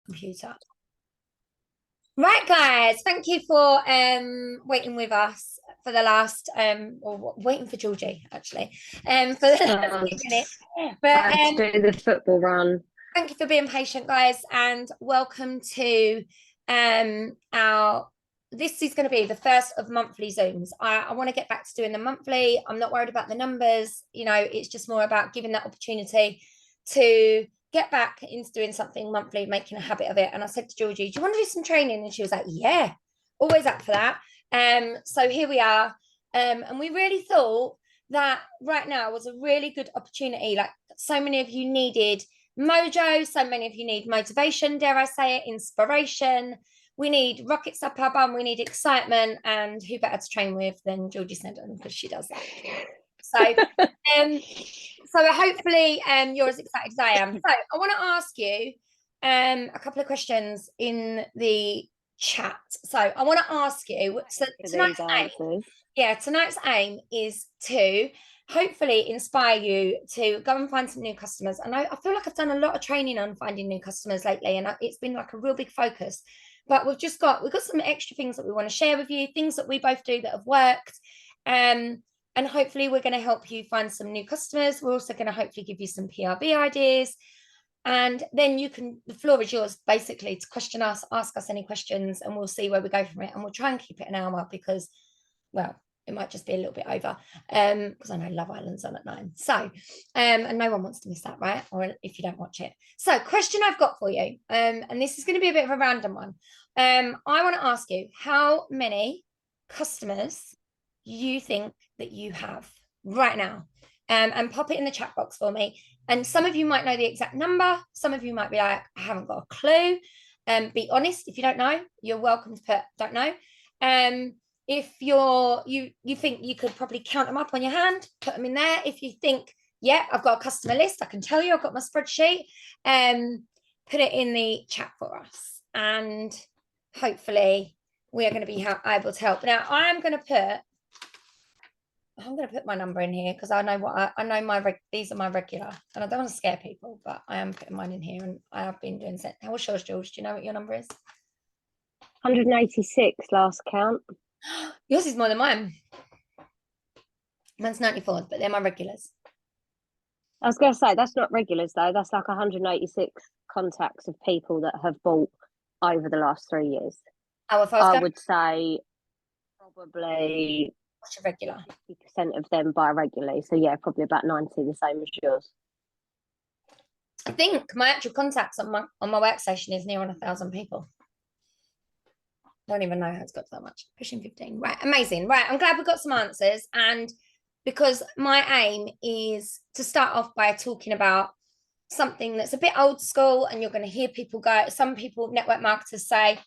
computer. Right, guys, thank you for waiting with us for the last or waiting for Georgie actually for the last Oh, few minutes. I But had to do the football run. thank you for being patient, guys, and welcome to our this is going to be the first of monthly Zooms. I want to get back to doing the monthly. I'm not worried about the numbers, it's just more about giving that opportunity to get back into doing something monthly, making a habit of it. And I said to Georgie, do you want to do some training? And she was like, yeah, always up for that. So here we are. And we really thought that right now was a really good opportunity. Like, so many of you needed mojo, so many of you need motivation, dare I say it, inspiration. We need rockets up our bum, we need excitement, and who better to train with than Georgie Snedden, because she does that. So hopefully you're as excited as I am. So I want to ask you a couple of questions in the chat. So I want to ask you, so tonight's aim is to hopefully inspire you to go and find some new customers. And I feel like I've done a lot of training on finding new customers lately, and it's been like a real big focus. But we've got some extra things that we want to share with you, things that we both do that have worked. And hopefully we're going to help you find some new customers. We're also going to hopefully give you some PRB ideas. And then the floor is yours basically to question us, ask us any questions, and we'll see where we go from it. And we'll try and keep it an hour because, well, it might just be a little bit over because I know Love Island's on at 9. So, and no one wants to miss that, right? Or if you don't watch it. So, question I've got for you, and this is going to be a bit of a random one. I want to ask you how many customers you think that you have right now, and pop it in the chat box for me. And some of you might know the exact number. Some of you might be like, I haven't got a clue. Be honest. If you don't know, you're welcome to put don't know. If you think you could probably count them up on your hand, put them in there. If you think, yeah, I've got a customer list, I can tell you I've got my spreadsheet. Put it in the chat for us, and hopefully we are going to be able to help. Now I'm going to put my number in here because I know these are my regular, and I don't want to scare people, but I am putting mine in here, and I have been doing it. What's yours, George? Do you know what your number is? 186 last count. Yours is more than mine. Mine's 94, but they're my regulars. I was going to say, that's not regulars though. That's like 186 contacts of people that have bought over the last 3 years. Oh, if I would say probably what's your regular? 50% of them buy regularly. So yeah, probably about 90, the same as yours. I think my actual contacts on my workstation is near on 1,000 people. I don't even know how it's got that much. Pushing 15. Right, amazing. Right, I'm glad we got some answers. And because my aim is to start off by talking about something that's a bit old school, and you're going to hear people go, some people, network marketers, say,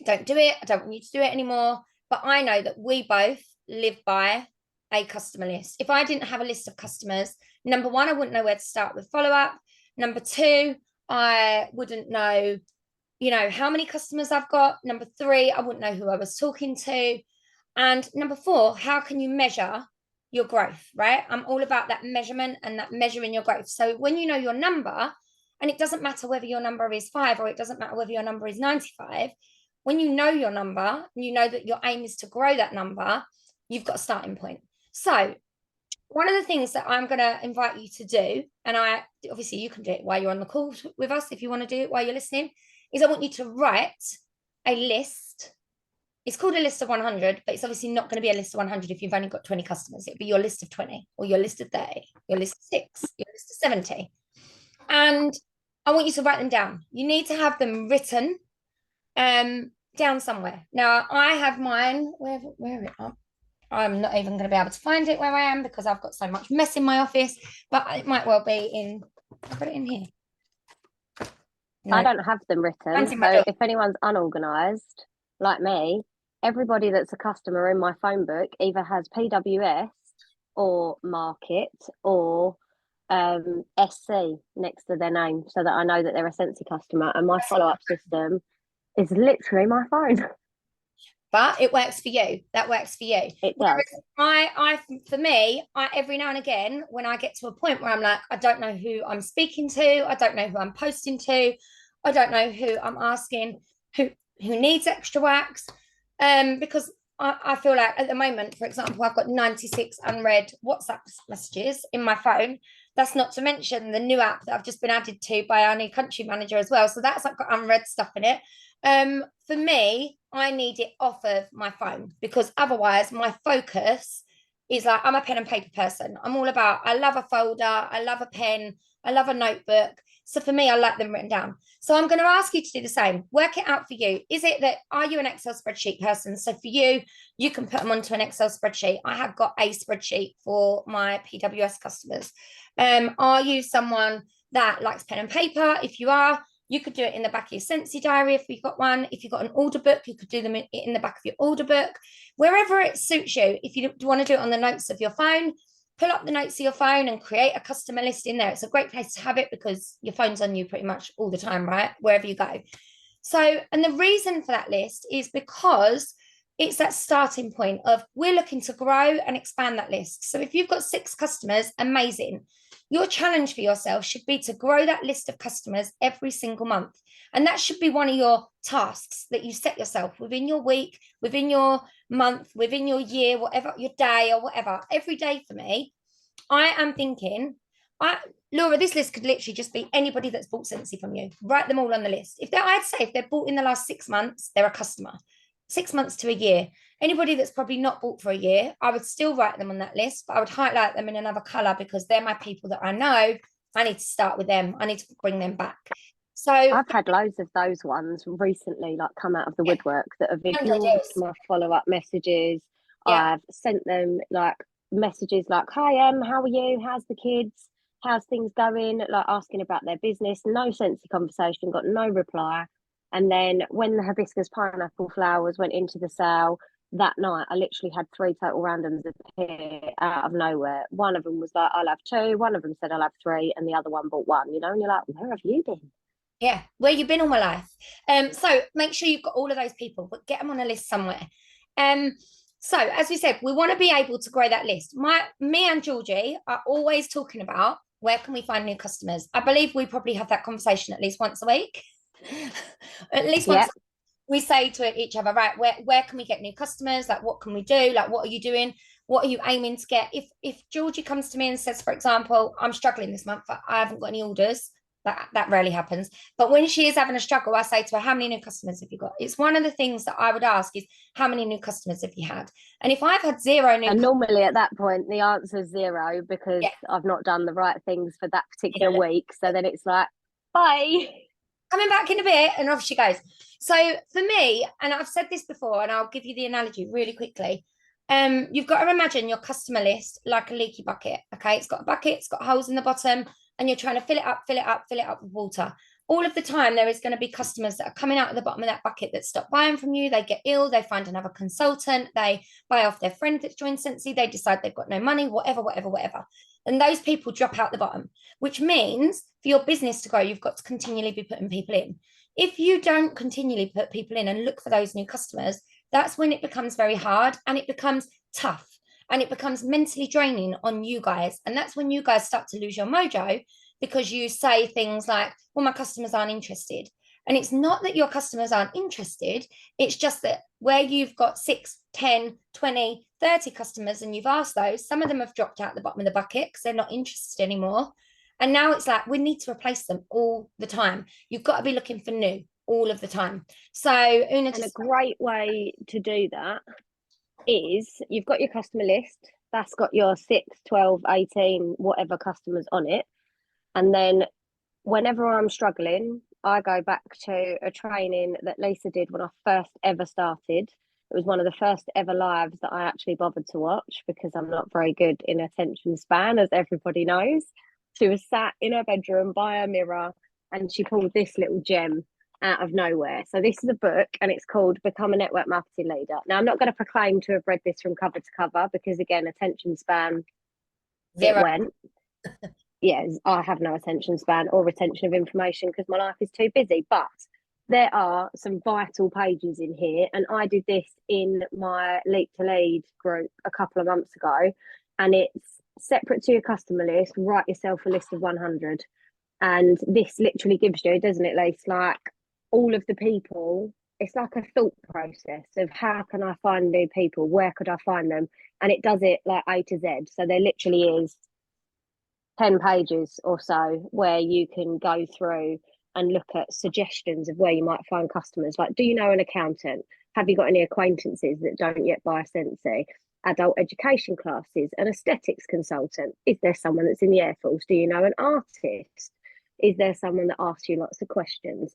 don't do it. I don't want you to do it anymore. But I know that we both live by a customer list. If I didn't have a list of customers, number one, I wouldn't know where to start with follow-up. Number two, I wouldn't know, how many customers I've got. Number three, I wouldn't know who I was talking to. And number four, how can you measure your growth, right? I'm all about that measurement and that measuring your growth. So when you know your number, and it doesn't matter whether your number is 5 or it doesn't matter whether your number is 95, when you know your number, you know that your aim is to grow that number, you've got a starting point. So one of the things that I'm going to invite you to do, and obviously you can do it while you're on the call with us if you want to do it while you're listening, is I want you to write a list. It's called a list of 100, but it's obviously not going to be a list of 100 if you've only got 20 customers. It'll be your list of 20 or your list of 30, your list of 6, your list of 70. And I want you to write them down. You need to have them written down somewhere. Now, I have mine. Where it up? I'm not even going to be able to find it where I am because I've got so much mess in my office, but it might well be in, put it in here. No. I don't have them written. So if anyone's unorganized like me, everybody that's a customer in my phone book either has PWS or Market or SC next to their name so that I know that they're a Scentsy customer. And my follow-up system is literally my phone. But it works for you. That works for you. It does. For me, every now and again, when I get to a point where I'm like, I don't know who I'm speaking to, I don't know who I'm posting to, I don't know who I'm asking who needs extra wax. Because I feel like at the moment, for example, I've got 96 unread WhatsApp messages in my phone. That's not to mention the new app that I've just been added to by our new country manager as well. So that's like got unread stuff in it. For me, I need it off of my phone because otherwise my focus is like I'm a pen and paper person. I'm all about I love a folder, I love a pen, I love a notebook. So for me, I like them written down. So I'm going to ask you to do the same. Work it out for you. Is it that are you an Excel spreadsheet person? So for you, you can put them onto an Excel spreadsheet. I have got a spreadsheet for my PWS customers. Are you someone that likes pen and paper? If you are, you could do it in the back of your Scentsy diary if you've got one. If you've got an order book, you could do them in the back of your order book. Wherever it suits you. If you want to do it on the notes of your phone, pull up the notes of your phone and create a customer list in there. It's a great place to have it because your phone's on you pretty much all the time, right? Wherever you go. So, and the reason for that list is because it's that starting point of we're looking to grow and expand that list. So if you've got 6 customers, amazing. Your challenge for yourself should be to grow that list of customers every single month. And that should be one of your tasks that you set yourself within your week, within your month, within your year, whatever, your day or whatever. Every day for me, I am thinking, Laura, this list could literally just be anybody that's bought Scentsy from you. Write them all on the list. I'd say if they're bought in the last 6 months, they're a customer. 6 months to a year. Anybody that's probably not bought for a year, I would still write them on that list, but I would highlight them in another color because they're my people that I know. I need to start with them. I need to bring them back. So I've had loads of those ones recently, like come out of the woodwork that have ignored my follow-up messages. Yeah. I've sent them like messages like, "Hi, how are you? How's the kids? How's things going?" Like asking about their business. No sense of conversation, got no reply. And then when the hibiscus pineapple flowers went into the sale that night, I literally had 3 total randoms appear out of nowhere. One of them was like, "I'll have 2." One of them said, "I'll have 3," and the other one bought 1. You know, and you're like, "Where have you been?" Yeah, where you've been all my life. So make sure you've got all of those people, but get them on a list somewhere. So as we said, we want to be able to grow that list. Me and Georgie are always talking about where can we find new customers. I believe we probably have that conversation at least once a week. At least once we say to each other, right, where can we get new customers? Like, what can we do? Like, what are you doing? What are you aiming to get? If Georgie comes to me and says, for example, I'm struggling this month, I haven't got any orders. That rarely happens. But when she is having a struggle, I say to her, how many new customers have you got? It's one of the things that I would ask is, how many new customers have you had? And if I've had 0 new, and normally at that point the answer is 0 because I've not done the right things for that particular week. So then it's like, bye. Coming back in a bit, and off she goes. So for me, and I've said this before, and I'll give you the analogy really quickly. You've got to imagine your customer list like a leaky bucket. Okay, it's got a bucket, it's got holes in the bottom, and you're trying to fill it up with water. All of the time, there is going to be customers that are coming out of the bottom of that bucket that stop buying from you. They get ill, they find another consultant, they buy off their friend that's joined Scentsy, they decide they've got no money, whatever. And those people drop out the bottom, which means for your business to grow, you've got to continually be putting people in. If you don't continually put people in and look for those new customers, that's when it becomes very hard and it becomes tough and it becomes mentally draining on you guys. And that's when you guys start to lose your mojo because you say things like, well, my customers aren't interested. And it's not that your customers aren't interested. It's just that where you've got 6, 10, 20, 30 customers and you've asked those, some of them have dropped out the bottom of the bucket because they're not interested anymore. And now it's like, we need to replace them all the time. You've got to be looking for new all of the time. So Una, and a great way to do that is you've got your customer list. That's got your 6, 12, 18, whatever customers on it. And then whenever I'm struggling, I go back to a training that Lisa did when I first ever started. It was one of the first ever lives that I actually bothered to watch because I'm not very good in attention span, as everybody knows. She was sat in her bedroom by a mirror and she pulled this little gem out of nowhere. So this is a book and it's called Become a Network Marketing Leader. Now, I'm not going to proclaim to have read this from cover to cover because, again, attention span, 0. It went. Yes, I have no attention span or retention of information because my life is too busy. But there are some vital pages in here. And I did this in my Leap to Lead group a couple of months ago. And it's separate to your customer list. Write yourself a list of 100. And this literally gives you, doesn't it, Lise, like all of the people. It's like a thought process of how can I find new people? Where could I find them? And it does it like A to Z. So there literally is 10 pages or so where you can go through and look at suggestions of where you might find customers. Like, do you know an accountant? Have you got any acquaintances that don't yet buy Scentsy? Adult education classes, an aesthetics consultant. Is there someone that's in the Air Force? Do you know an artist? Is there someone that asks you lots of questions?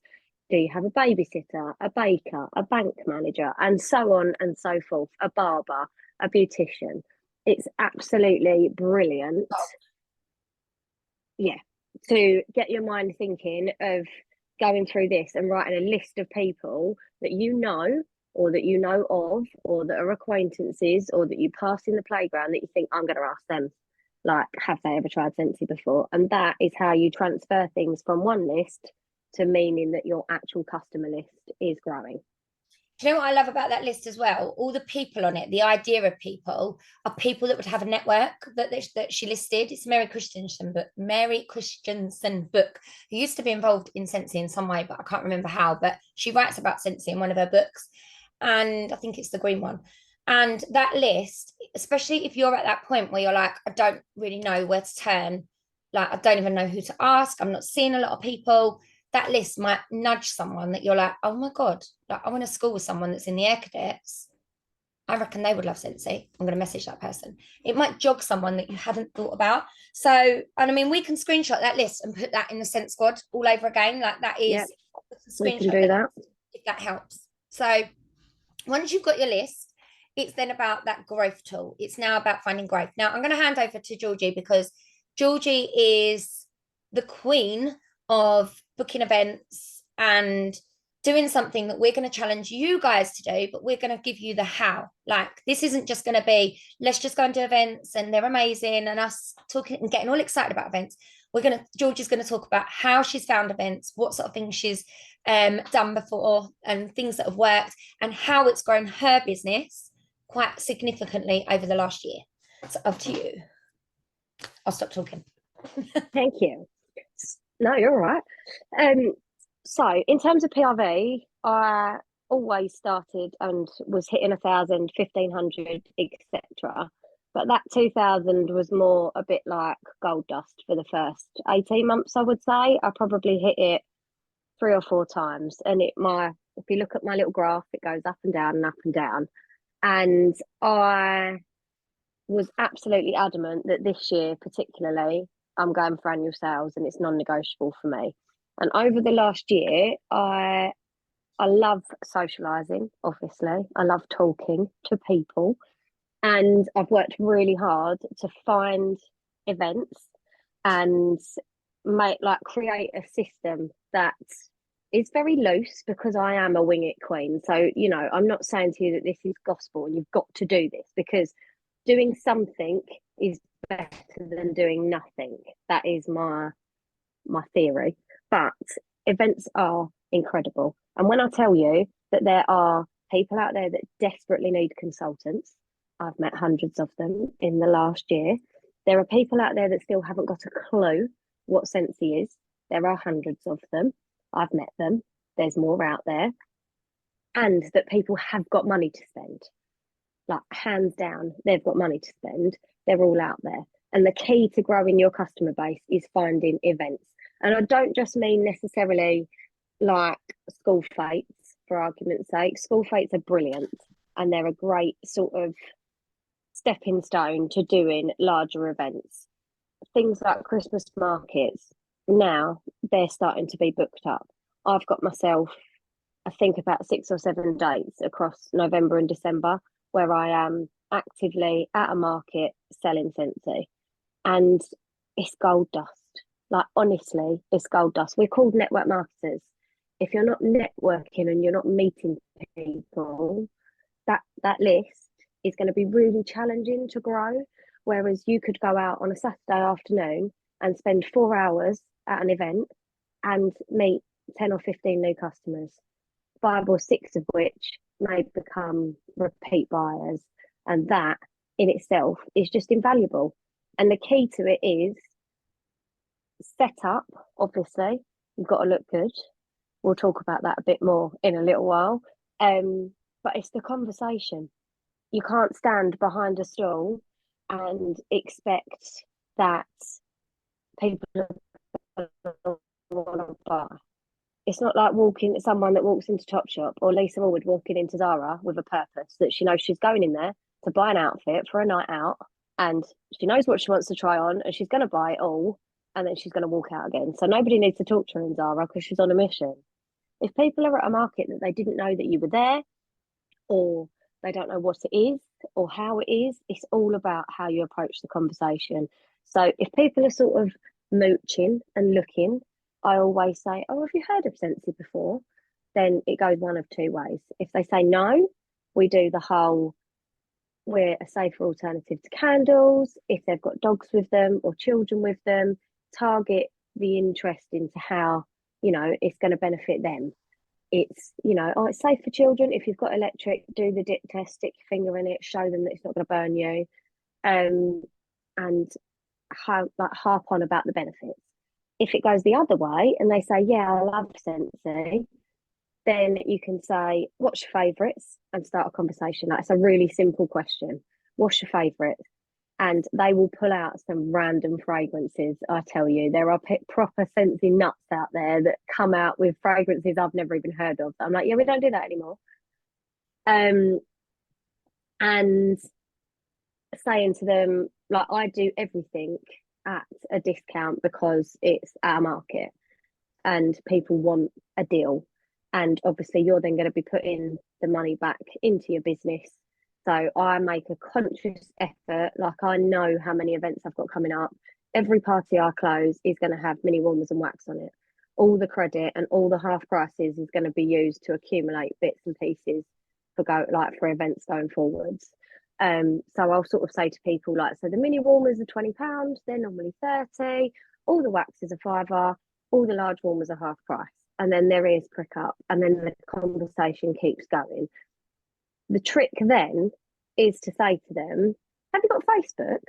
Do you have a babysitter, a baker, a bank manager, and so on and so forth? A barber, a beautician. It's absolutely brilliant. Yeah, to get your mind thinking of going through this and writing a list of people that you know or that you know of or that are acquaintances or that you pass in the playground that you think I'm going to ask them, like, have they ever tried Scentsy before? And that is how you transfer things from one list to meaning that your actual customer list is growing. Do you know what I love about that list as well? All the people on it, the idea of people are people that would have a network that she listed. It's Mary Christensen book, who used to be involved in Scentsy in some way, but I can't remember how. But she writes about Scentsy in one of her books, and I think it's the green one. And that list, especially if you're at that point where you're like, I don't really know where to turn, like I don't even know who to ask. I'm not seeing a lot of people. That list might nudge someone that you're like, oh my God, like I went to school with someone that's in the air cadets. I reckon they would love Scentsy. I'm going to message that person. It might jog someone that you hadn't thought about. So, and I mean, we can screenshot that list and put that in the Scent Squad all over again. Like that is, yep, we can do that if that helps. So once you've got your list, it's then about that growth tool. It's now about finding growth. Now I'm going to hand over to Georgie because Georgie is the queen of booking events and doing something that we're going to challenge you guys to do, but we're going to give you the how. Like, this isn't just going to be, let's just go and do events and they're amazing and us talking and getting all excited about events. Georgie's going to talk about how she's found events, what sort of things she's done before and things that have worked and how it's grown her business quite significantly over the last year. So up to you. I'll stop talking. Thank you. No, you're all right. So in terms of PRV, I always started and was hitting 1,000, 1,500, etc. But that 2,000 was more a bit like gold dust for the first 18 months, I would say. I probably hit it 3 or 4 times. And if you look at my little graph, it goes up and down and up and down. And I was absolutely adamant that this year, particularly, I'm going for annual sales and it's non-negotiable for me. And over the last year, I love socializing, obviously. I love talking to people. And I've worked really hard to find events and create a system that is very loose because I am a wing it queen. So, I'm not saying to you that this is gospel and you've got to do this, because doing something is better than doing nothing. That is my theory. But events are incredible. And when I tell you that there are people out there that desperately need consultants, I've met hundreds of them in the last year. There are people out there that still haven't got a clue what Scentsy is. There are hundreds of them. I've met them. There's more out there. And that people have got money to spend. Like, hands down, they've got money to spend. They're all out there. And the key to growing your customer base is finding events. And I don't just mean necessarily like school fetes, for argument's sake. School fetes are brilliant and they're a great sort of stepping stone to doing larger events. Things like Christmas markets, now they're starting to be booked up. I've got myself, I think, about 6 or 7 dates across November and December where I am actively at a market selling Scentsy. And it's gold dust. Like, honestly, it's gold dust. We're called network marketers. If you're not networking and you're not meeting people, that list is going to be really challenging to grow. Whereas you could go out on a Saturday afternoon and spend 4 hours at an event and meet 10 or 15 new customers, 5 or 6 of which may become repeat buyers. And that in itself is just invaluable. And the key to it is setup, obviously, you've got to look good. We'll talk about that a bit more in a little while. But it's the conversation. You can't stand behind a stall and expect that people want to buy. It's not like someone that walks into Topshop or Lisa Wood walking into Zara with a purpose that she knows she's going in there to buy an outfit for a night out, and she knows what she wants to try on and she's going to buy it all, and then she's going to walk out again. So nobody needs to talk to her in Zara because she's on a mission. If people are at a market that they didn't know that you were there, or they don't know what it is or how it is, it's all about how you approach the conversation. So if people are sort of mooching and looking, I always say, oh, have you heard of Scentsy before? Then it goes one of two ways. If they say no, we do the whole, we're a safer alternative to candles. If they've got dogs with them or children with them, target the interest into how, it's going to benefit them. It's, oh, it's safe for children. If you've got electric, do the dip test, stick your finger in it, show them that it's not going to burn you, and harp on about the benefits. If it goes the other way and they say, yeah, I love Scentsy, then you can say, what's your favourites? And start a conversation. Like, it's a really simple question. What's your favourite? And they will pull out some random fragrances. I tell you, there are proper Scentsy nuts out there that come out with fragrances I've never even heard of. I'm like, yeah, we don't do that anymore. And saying to them, like, I do everything at a discount because it's our market and people want a deal. And obviously you're then going to be putting the money back into your business. So I make a conscious effort. Like, I know how many events I've got coming up. Every party I close is going to have mini warmers and wax on it. All the credit and all the half prices is going to be used to accumulate bits and pieces for events going forwards. So I'll sort of say to people, like, so the mini warmers are £20, they're normally 30. All the waxes are £5, all the large warmers are half price. And then their ears prick up, and then the conversation keeps going. The trick then is to say to them, have you got Facebook?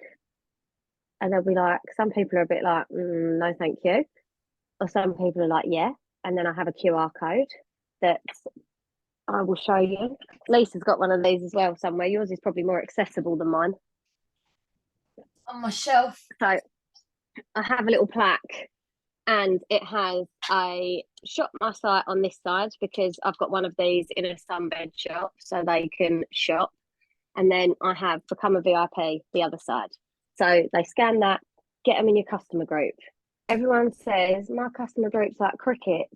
And they'll be like, some people are a bit like, no, thank you. Or some people are like, yeah. And then I have a QR code that I will show you. Lisa's got one of these as well somewhere. Yours is probably more accessible than mine. On my shelf. So I have a little plaque, and it has a shop my site on this side because I've got one of these in a sunbed shop so they can shop. And then I have become a VIP the other side. So they scan that, get them in your customer group. Everyone says, my customer group's like crickets.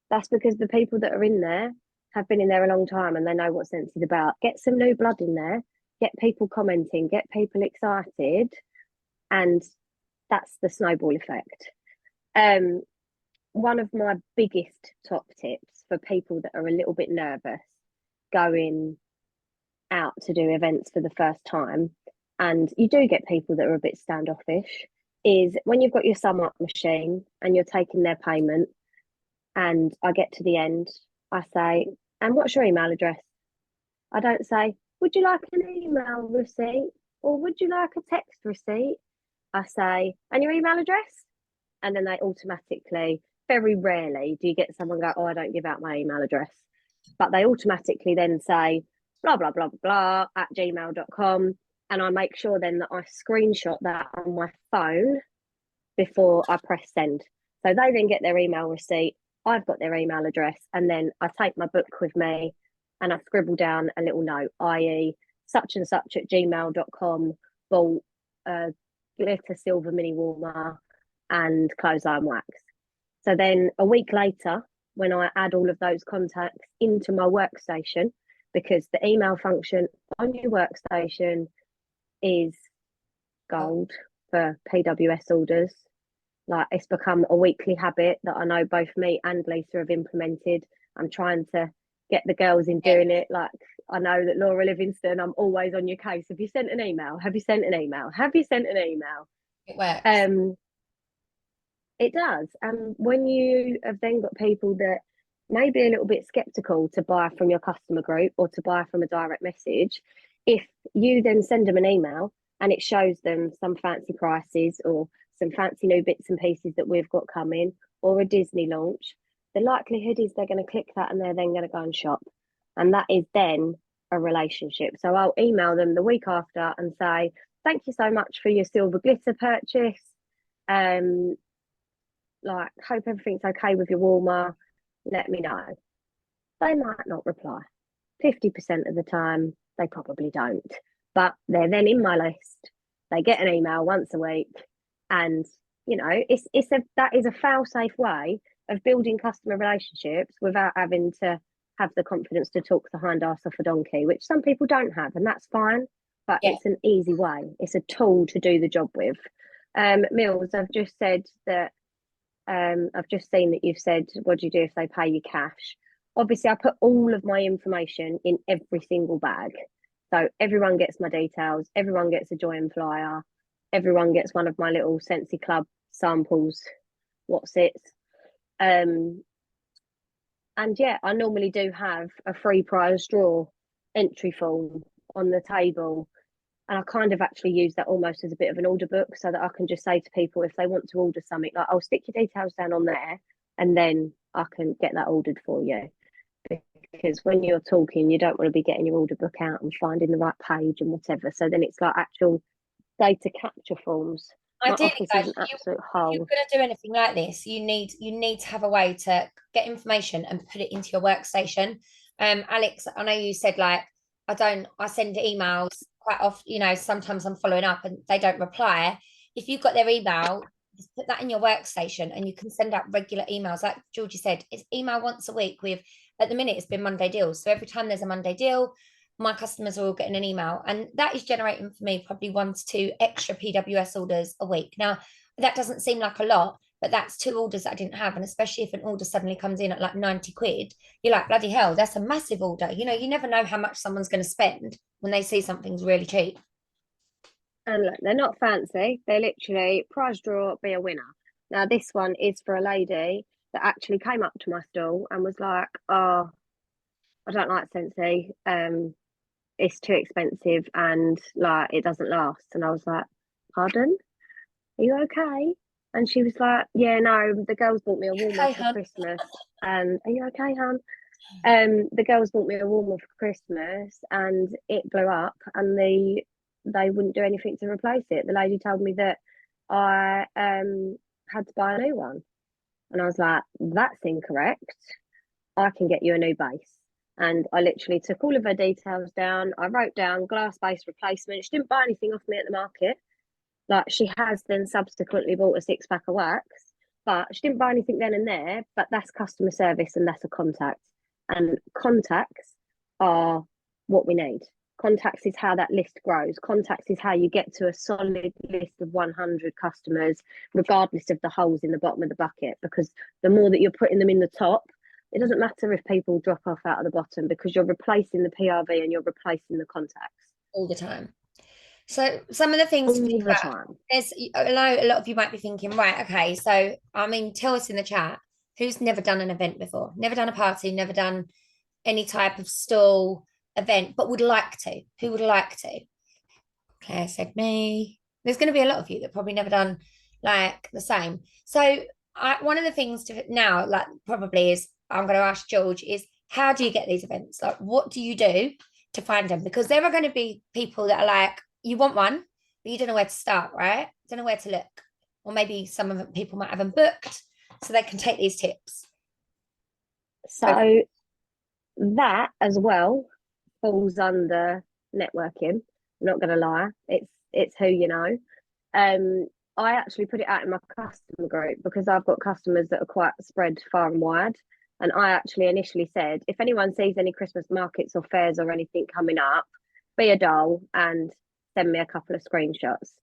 That's because the people that are in there have been in there a long time and they know what Scentsy is about. Get some new blood in there, get people commenting, get people excited, and that's the snowball effect. One of my biggest top tips for people that are a little bit nervous going out to do events for the first time, and you do get people that are a bit standoffish, is when you've got your sum up machine and you're taking their payment, and I get to the end, I say, and what's your email address? I don't say, would you like an email receipt or would you like a text receipt? I say, and your email address? And then they automatically, very rarely do you get someone go, oh, I don't give out my email address. But they automatically then say, blah, blah, blah, blah, at gmail.com. And I make sure then that I screenshot that on my phone before I press send. So they then get their email receipt. I've got their email address. And then I take my book with me and I scribble down a little note, i.e. such and such at gmail.com, bought a glitter silver mini warmer and clothesline wax. So then a week later, when I add all of those contacts into my workstation, because the email function on your workstation is gold for PWS orders. Like, it's become a weekly habit that I know both me and Lisa have implemented. I'm trying to get the girls in doing it. Like, I know that Laura Livingston, I'm always on your case. Have you sent an email? Have you sent an email? Have you sent an email? It works. It does. And when you have then got people that may be a little bit skeptical to buy from your customer group or to buy from a direct message, if you then send them an email and it shows them some fancy prices or some fancy new bits and pieces that we've got coming, or a Disney launch, the likelihood is they're going to click that and they're then going to go and shop. And that is then a relationship. So I'll email them the week after and say, thank you so much for your silver glitter purchase. Like, hope everything's okay with your warmer. Let me know. They might not reply. 50% of the time, they probably don't. But they're then in my list. They get an email once a week. And, you know, that is a fail-safe way of building customer relationships without having to have the confidence to talk the hind ass off a donkey, which some people don't have, and that's fine. But it's an easy way. It's a tool to do the job with. Mills, I've just said that I've just seen that you've said, what do you do if they pay you cash? Obviously, I put all of my information in every single bag. So everyone gets my details, everyone gets a join flyer, everyone gets one of my little Scentsy Club samples, what's it? And yeah, I normally do have a free prize draw entry form on the table. And I kind of actually use that almost as a bit of an order book so that I can just say to people if they want to order something, like, I'll stick your details down on there and then I can get that ordered for you. Because when you're talking, you don't want to be getting your order book out and finding the right page and whatever. So then it's like actual data capture forms. My Ideally, office guys, is an if absolute you're hole. going to do anything like this, you need to have a way to get information and put it into your workstation. Alex, I know you said like I send emails quite often, you know, sometimes I'm following up and they don't reply. If you've got their email, just put that in your workstation and you can send out regular emails. Like Georgie said, it's email once a week with, at the minute, it's been Monday deals. So every time there's a Monday deal, my customers are all getting an email. And that is generating for me probably 1 to 2 extra PWS orders a week. Now, that doesn't seem like a lot, but that's 2 orders that I didn't have. And especially if an order suddenly comes in at like 90 quid, you're like, bloody hell, that's a massive order. You know, you never know how much someone's going to spend when they see something's really cheap. And look, they're not fancy. They're literally prize draw, be a winner. Now, this one is for a lady that actually came up to my stall and was like, oh, I don't like Scentsy. It's too expensive and like it doesn't last. And I was like, pardon? Are you okay? And she was like, yeah, no, the girls bought me a warmer Okay, for hun. Christmas. And are you okay, hon? The girls bought me a warmer for Christmas and it blew up and they wouldn't do anything to replace it. The lady told me that I had to buy a new one. And I was like, that's incorrect. I can get you a new base. And I literally took all of her details down. I wrote down glass base replacement. She didn't buy anything off me at the market. Like, she has then subsequently bought a 6-pack of wax, but she didn't buy anything then and there. But that's customer service and that's a contact. And contacts are what we need. Contacts is how that list grows. Contacts is how you get to a solid list of 100 customers, regardless of the holes in the bottom of the bucket. Because the more that you're putting them in the top, it doesn't matter if people drop off out of the bottom because you're replacing the PRV and you're replacing the contacts All the time. So some of the things to all think the about, time. I know a lot of you might be thinking, right, okay, so I mean, tell us in the chat who's never done an event before, never done a party, never done any type of stall event, but would like to. Who would like to? Claire said me. There's going to be a lot of you that probably never done like the same. So one of the things to now, like probably is I'm going to ask George is how do you get these events? Like, what do you do to find them? Because there are going to be people that are like, you want one, but you don't know where to start, right? Don't know where to look. Or maybe some of the people might have them booked so they can take these tips. So that as well falls under networking. I'm not going to lie, it's who you know. I actually put it out in my customer group because I've got customers that are quite spread far and wide. And I actually initially said, if anyone sees any Christmas markets or fairs or anything coming up, be a doll and send me a couple of screenshots.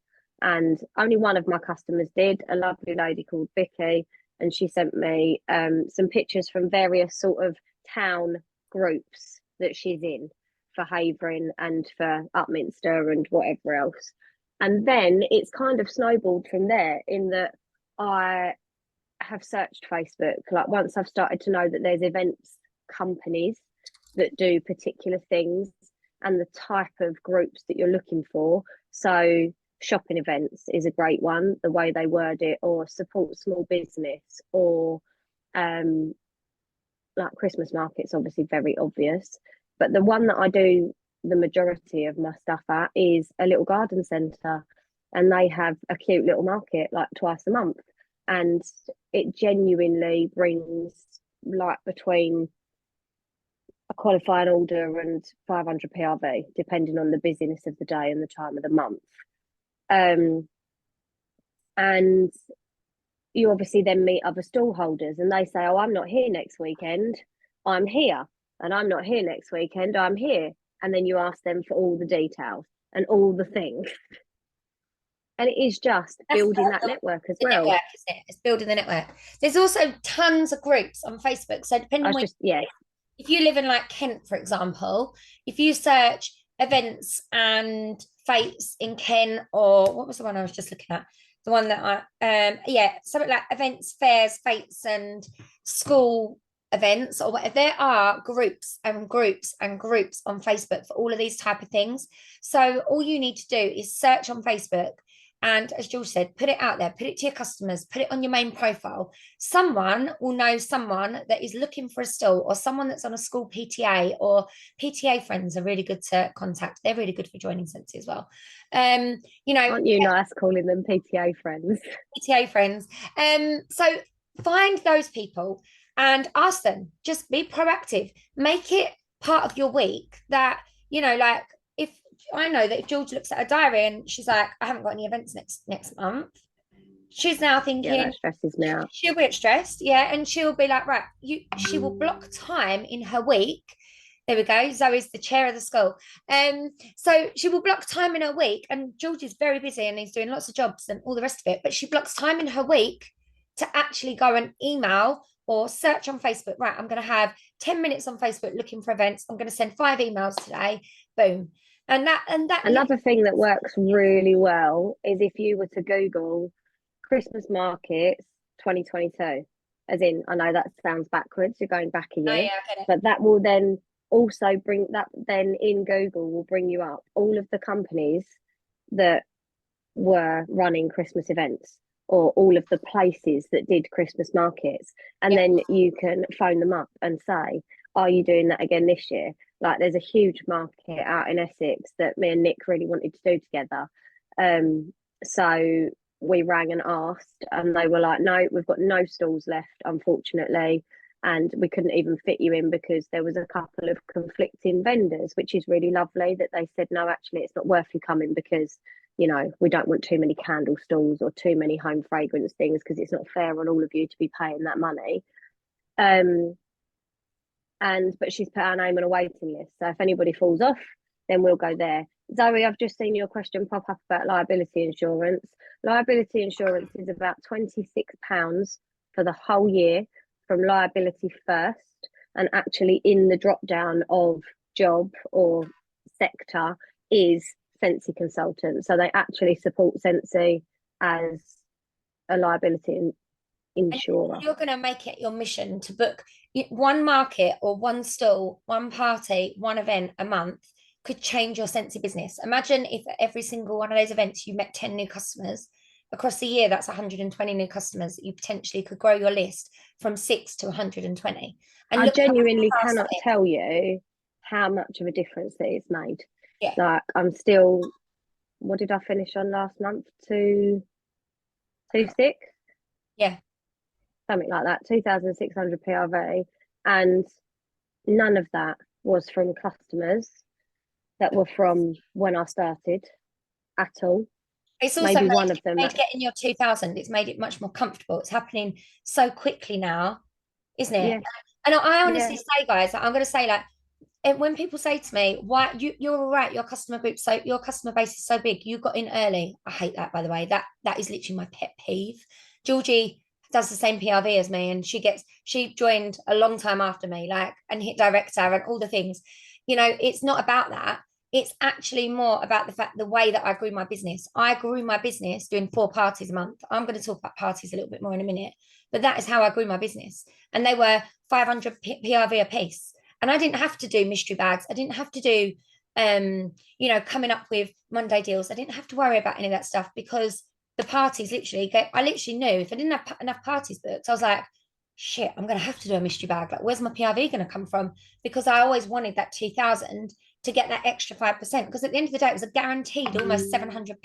And only one of my customers did, a lovely lady called Vicky, and she sent me some pictures from various sort of town groups that she's in for Havering and for Upminster and whatever else. And then it's kind of snowballed from there in that I have searched Facebook. Like, once I've started to know that there's events companies that do particular things and the type of groups that you're looking for. So shopping events is a great one, the way they word it, or support small business, or like Christmas markets, obviously very obvious. But the one that I do the majority of my stuff at is a little garden centre, and they have a cute little market like twice a month, and it genuinely brings like between a qualifying order and 500 PRV, depending on the busyness of the day and the time of the month. And you obviously then meet other stall holders, and they say, oh, I'm not here next weekend, I'm here. And I'm not here next weekend, I'm here. And then you ask them for all the details and all the things. And it is just building that network as well. Network, isn't it? It's building the network. There's also tons of groups on Facebook. So depending on if you live in like Kent, for example, if you search events and fates in Kent, or what was the one I was just looking at? The one that something like events, fairs, fates, and school events, or whatever. There are groups and groups and groups on Facebook for all of these type of things. So all you need to do is search on Facebook. And as George said, put it out there, put it to your customers, put it on your main profile. Someone will know someone that is looking for a stall, or someone that's on a school PTA, or PTA friends are really good to contact. They're really good for joining Scentsy as well. Aren't you nice calling them PTA friends? PTA friends. So find those people and ask them. Just be proactive. Make it part of your week that, like, if I know that if George looks at a diary and she's like, I haven't got any events next month, she's now thinking, that stresses me out. She'll get stressed, and she'll be like, right, she will block time in her week. There we go. Zoe's the chair of the school. So she will block time in her week, and George is very busy and he's doing lots of jobs and all the rest of it, but she blocks time in her week to actually go and email or search on Facebook. Right, I'm going to have 10 minutes on Facebook looking for events. I'm going to send 5 emails today. Boom. And that another thing that works really well is if you were to Google Christmas markets 2022, as in, I know that sounds backwards, you're going back a year, I get it. But that will then also bring that, then in Google will bring you up all of the companies that were running Christmas events, or all of the places that did Christmas markets, and then you can phone them up and say, are you doing that again this year? Like, there's a huge market out in Essex that me and Nick really wanted to do together. So we rang and asked, and they were like, no, we've got no stalls left, unfortunately. And we couldn't even fit you in because there was a couple of conflicting vendors, which is really lovely that they said, no, actually, it's not worth you coming because, we don't want too many candle stalls or too many home fragrance things, because it's not fair on all of you to be paying that money. But she's put our name on a waiting list. So if anybody falls off, then we'll go there. Zoe, I've just seen your question pop up about liability insurance. Liability insurance is about £26 for the whole year from liability first, and actually in the drop down of job or sector is Scentsy consultant. So they actually support Scentsy as a liability insurer. You're going to make it your mission to book one market or one stall, one party, one event a month could change your Scentsy business. Imagine if every single one of those events you met 10 new customers. Across the year, that's 120 new customers that you potentially could grow your list from 6 to 120. And I genuinely cannot tell you how much of a difference that it's made. Yeah. Like, I'm still, what did I finish on last month? 226? Yeah. Something like that, 2,600 PRV. And none of that was from customers that were from when I started at all. It's also maybe one of them made getting your 2,000. It's made it much more comfortable. It's happening so quickly now, isn't it? Yeah. And I honestly say, guys, I'm going to say, like, when people say to me, "Why you're all right? Your customer base is so big. You got in early." I hate that, by the way. That is literally my pet peeve. Georgie does the same PRV as me, and she joined a long time after me, like, and hit director and all the things. It's not about that. It's actually more about the way that I grew my business. I grew my business doing 4 parties a month. I'm going to talk about parties a little bit more in a minute, but that is how I grew my business. And they were 500 PRV a piece. And I didn't have to do mystery bags. I didn't have to do you know, coming up with Monday deals. I didn't have to worry about any of that stuff because the parties I literally knew if I didn't have enough parties booked, I was like, shit, I'm going to have to do a mystery bag. Like, where's my PRV going to come from? Because I always wanted that 2,000 to get that extra 5%. Because at the end of the day, it was a guaranteed almost £700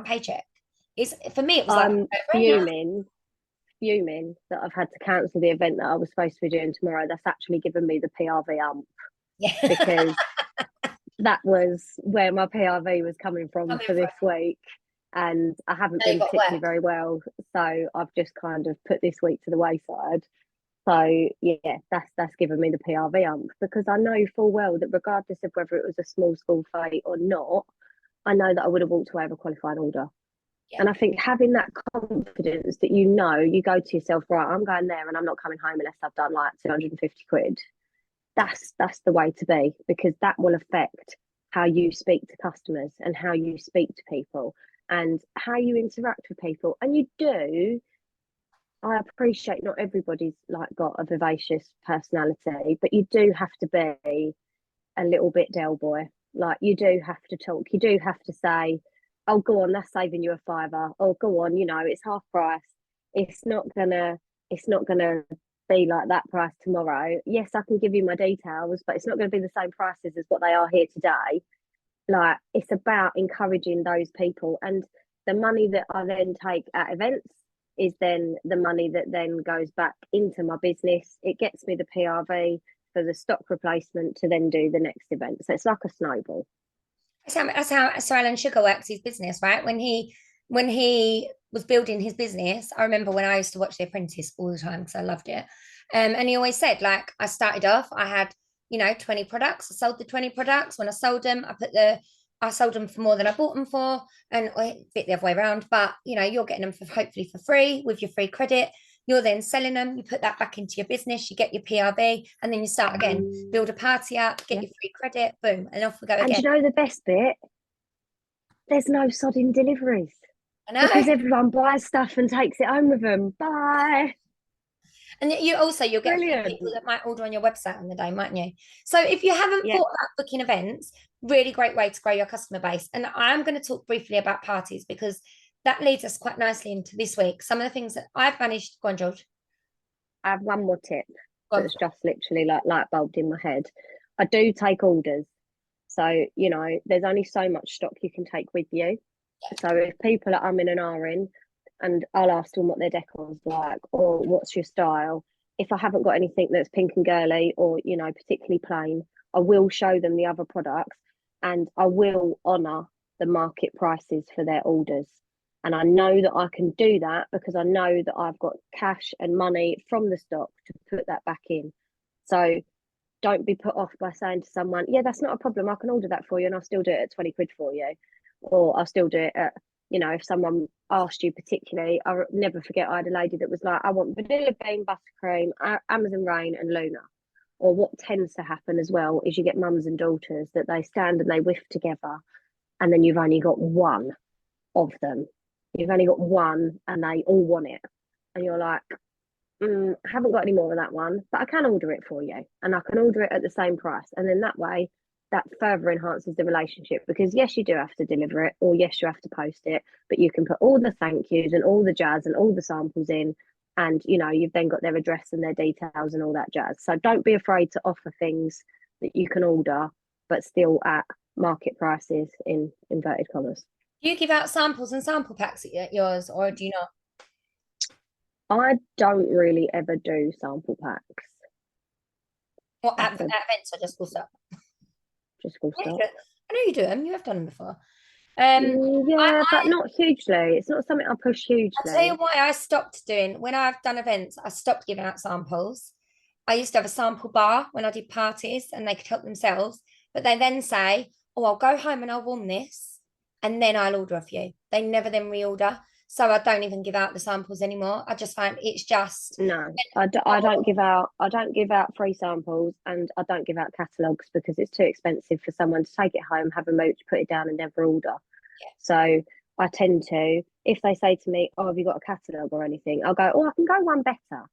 paycheck. For me, it was like, I'm fuming that I've had to cancel the event that I was supposed to be doing tomorrow. That's actually given me the PRV ump yeah. because that was where my PRV was coming from for this week. And I haven't been particularly very well. So I've just kind of put this week to the wayside. So yeah, that's given me the PRV ump because I know full well that regardless of whether it was a small school fete or not, I know that I would have walked away with a qualified order. Yeah. And I think having that confidence that you go to yourself, right, I'm going there and I'm not coming home unless I've done like 250 quid. That's the way to be because that will affect how you speak to customers and how you speak to people and how you interact with people. And you do, I appreciate not everybody's like got a vivacious personality, but you do have to be a little bit Del Boy. Like you do have to talk. You do have to say, "Oh, go on, that's saving you a fiver." Oh, go on, it's half price. It's not gonna be like that price tomorrow. Yes, I can give you my details, but it's not going to be the same prices as what they are here today. Like it's about encouraging those people, and the money that I then take at events is then the money that then goes back into my business. It gets me the PRV for the stock replacement to then do the next event. So it's like a snowball. That's how Sir Alan Sugar works his business, right? When he was building his business, I remember when I used to watch The Apprentice all the time because I loved it. And he always said, like, I started off, I had 20 products. I sold the 20 products. When I sold them, I sold them for more than I bought them for, and a bit the other way around. But you're getting them for hopefully for free with your free credit. You're then selling them. You put that back into your business. You get your PRV, and then you start again. Build a party up, get your free credit, boom, and off we go again. And you know the best bit? There's no sodding deliveries. I know. Because everyone buys stuff and takes it home with them. Bye. And you'll get people that might order on your website on the day, mightn't you? So if you haven't thought about booking events, really great way to grow your customer base. And I'm going to talk briefly about parties because that leads us quite nicely into this week. Some of the things that I've managed. Go on, George. I have one more tip that's just literally like light bulbed in my head. I do take orders. So, there's only so much stock you can take with you. So if people are umming and ahhing, and I'll ask them what their decor's like or what's your style. If I haven't got anything that's pink and girly or, particularly plain, I will show them the other products and I will honour the market prices for their orders. And I know that I can do that because I know that I've got cash and money from the stock to put that back in. So don't be put off by saying to someone, yeah, that's not a problem. I can order that for you and I'll still do it at 20 quid for you. Or I'll still do it at, if someone asked you particularly, I'll never forget I had a lady that was like, I want vanilla bean, buttercream, Amazon Rain and Luna. Or what tends to happen as well is you get mums and daughters that they stand and they whiff together and then you've only got one of them. You've only got one and they all want it. And you're like, I haven't got any more of that one, but I can order it for you and I can order it at the same price. And then that way, that further enhances the relationship because yes, you do have to deliver it or yes, you have to post it, but you can put all the thank yous and all the jazz and all the samples in and, you've then got their address and their details and all that jazz. So don't be afraid to offer things that you can order, but still at market prices in inverted commas. Do you give out samples and sample packs at yours or do you not? I don't really ever do sample packs. What at events or just full stop? Just full stop. I know you do them. You have done them before. But not hugely. It's not something I push hugely. I'll tell you why I stopped doing. When I've done events, I stopped giving out samples. I used to have a sample bar when I did parties and they could help themselves. But they then say, oh, I'll go home and I'll warm this and then I'll order off you. They never then reorder. So I don't even give out the samples anymore. I just find it's just I don't give out free samples and I don't give out catalogues because it's too expensive for someone to take it home, have a mooch, put it down and never order. Yeah. So I tend to, if they say to me, oh, have you got a catalogue or anything? I'll go, oh, I can go one better.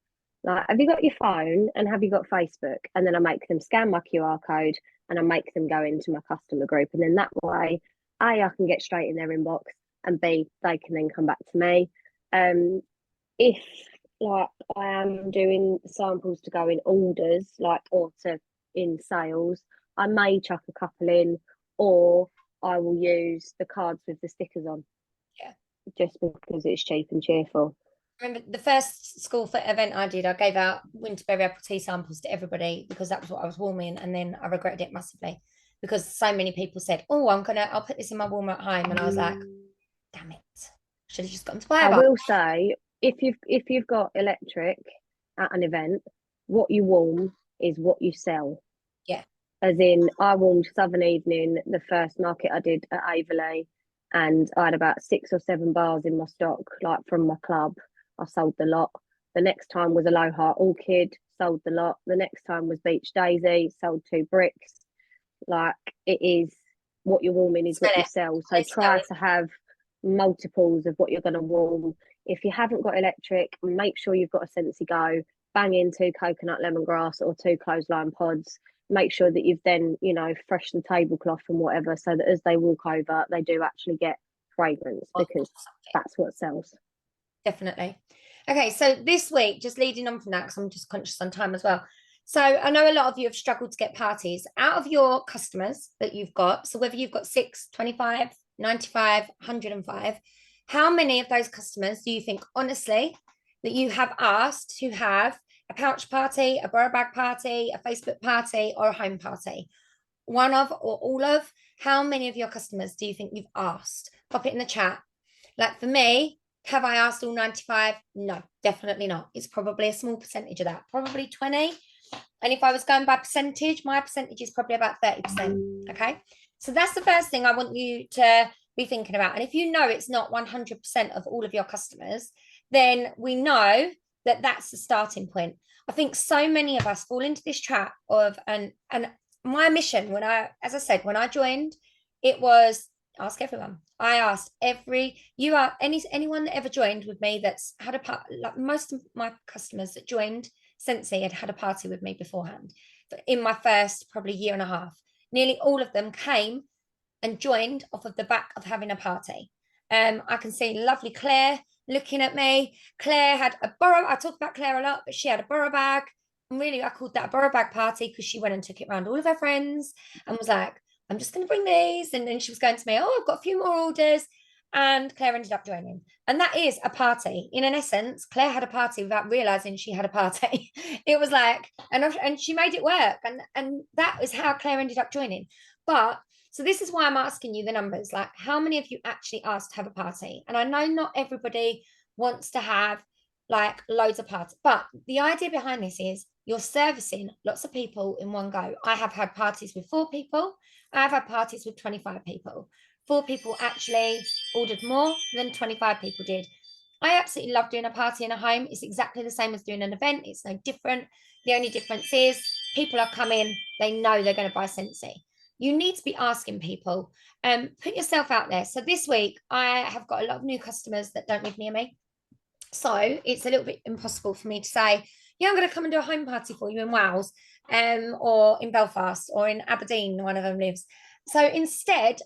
Like, have you got your phone and have you got Facebook? And then I make them scan my QR code and I make them go into my customer group. And then that way, A, I can get straight in their inbox, and B, they can then come back to me. If like I am doing samples to go in orders, like or to in sales, I may chuck a couple in, or I will use the cards with the stickers on. Yeah. Just because it's cheap and cheerful. Remember the first school fit event I did, I gave out Winterberry apple tea samples to everybody because that was what I was warming, and then I regretted it massively because so many people said, "Oh, I'll put this in my warmer at home," and I was like, "Damn it, should have just gotten to buy I one." will say, if you've got electric at an event, what you warm is what you sell. Yeah. As in, I warmed Southern Evening, the first market I did at Averley, and I had about 6 or 7 bars in my stock, like from my club. I sold the lot. The next time was Aloha Orchid, sold the lot. The next time was Beach Daisy, sold 2 bricks. Like, it is what you're warming is what you sell. So try to have multiples of what you're going to warm. If you haven't got electric, make sure you've got a Scentsy Go. Bang in 2 coconut lemongrass or 2 clothesline pods. Make sure that you've then, fresh the tablecloth and whatever, so that as they walk over, they do actually get fragrance, because that's what sells. Definitely. Okay, so this week, just leading on from that, because I'm just conscious on time as well. So I know a lot of you have struggled to get parties. Out of your customers that you've got, so whether you've got 6, 25, 95, 105, how many of those customers do you think, honestly, that you have asked to have a pouch party, a borough bag party, a Facebook party, or a home party? One of or all of? How many of your customers do you think you've asked? Pop it in the chat. Like for me, have I asked all 95? No, definitely not. It's probably a small percentage of that, probably 20. And if I was going by percentage, my percentage is probably about 30%. Okay. So that's the first thing I want you to be thinking about. And if you know it's not 100% of all of your customers, then we know that that's the starting point. I think so many of us fall into this trap of, and my mission when as I said, when I joined, it was ask everyone. I asked anyone that ever joined with me that's had a part. Like most of my customers that joined Scentsy had a party with me beforehand. But in my first probably year and a half, nearly all of them came and joined off of the back of having a party. I can see lovely Claire looking at me. Claire had a borough. I talk about Claire a lot, but she had a borough bag. And really, I called that a borough bag party because she went and took it around all of her friends and was like, I'm just going to bring these. And then she was going to me, oh, I've got a few more orders. And Claire ended up joining. And that is a party. In an essence, Claire had a party without realizing she had a party. It was like, and she made it work. And that is how Claire ended up joining. But so this is why I'm asking you the numbers. Like, how many of you actually asked to have a party? And I know not everybody wants to have like loads of parties, but the idea behind this is you're servicing lots of people in one go. I have had parties with 4 people. I've had parties with 25 people. 4 people actually ordered more than 25 people did. I absolutely love doing a party in a home. It's exactly the same as doing an event. It's no different. The only difference is people are coming, they know they're going to buy Scentsy. You need to be asking people, put yourself out there. So this week, I have got a lot of new customers that don't live near me. So it's a little bit impossible for me to say, yeah, I'm going to come and do a home party for you in Wales, or in Belfast, or in Aberdeen, one of them lives. So instead,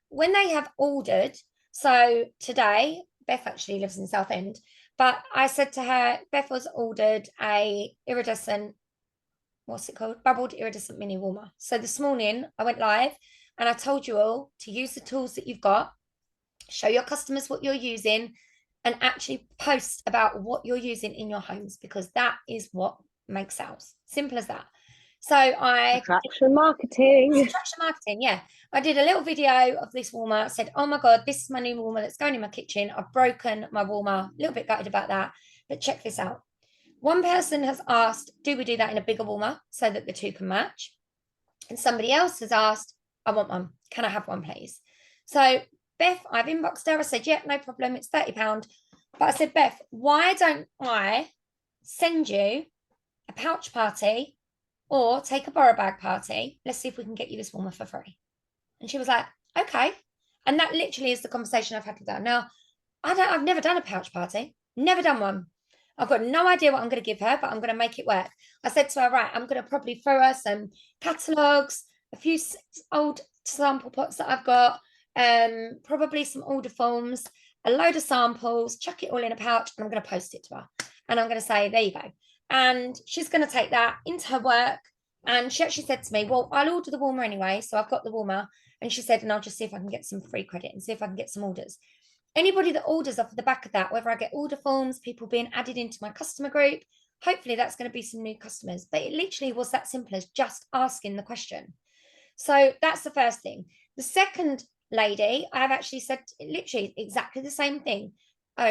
when they have ordered, so today, Beth actually lives in Southend, but I said to her, Beth has ordered a iridescent, what's it called? Bubbled iridescent mini warmer. So this morning I went live and I told you all to use the tools that you've got, show your customers what you're using, and actually post about what you're using in your homes, because that is what makes sales. Simple as that. So attraction marketing, yeah. I did a little video of this warmer. I said, oh my God, this is my new warmer that's going in my kitchen. I've broken my warmer, a little bit gutted about that, but check this out. One person has asked, do we do that in a bigger warmer so that the two can match? And somebody else has asked, I want one. Can I have one, please? So Beth, I've inboxed her. I said, yeah, no problem. It's £30. But I said, Beth, why don't I send you a pouch party or take a borough bag party? Let's see if we can get you this warmer for free. And she was like, okay. And that literally is the conversation I've had with her. Now, I've never done a pouch party, never done one. I've got no idea what I'm going to give her, but I'm going to make it work. I said to her, right, I'm going to probably throw her some catalogs, a few old sample pots that I've got, probably some order forms, a load of samples, chuck it all in a pouch, and I'm going to post it to her. And I'm going to say, there you go. And she's going to take that into her work. And she actually said to me, well, I'll order the warmer anyway. So I've got the warmer. And she said, and I'll just see if I can get some free credit and see if I can get some orders. Anybody that orders off the back of that, whether I get order forms, people being added into my customer group, hopefully that's going to be some new customers. But it literally was that simple as just asking the question. So that's the first thing. The second lady, I've actually said literally exactly the same thing.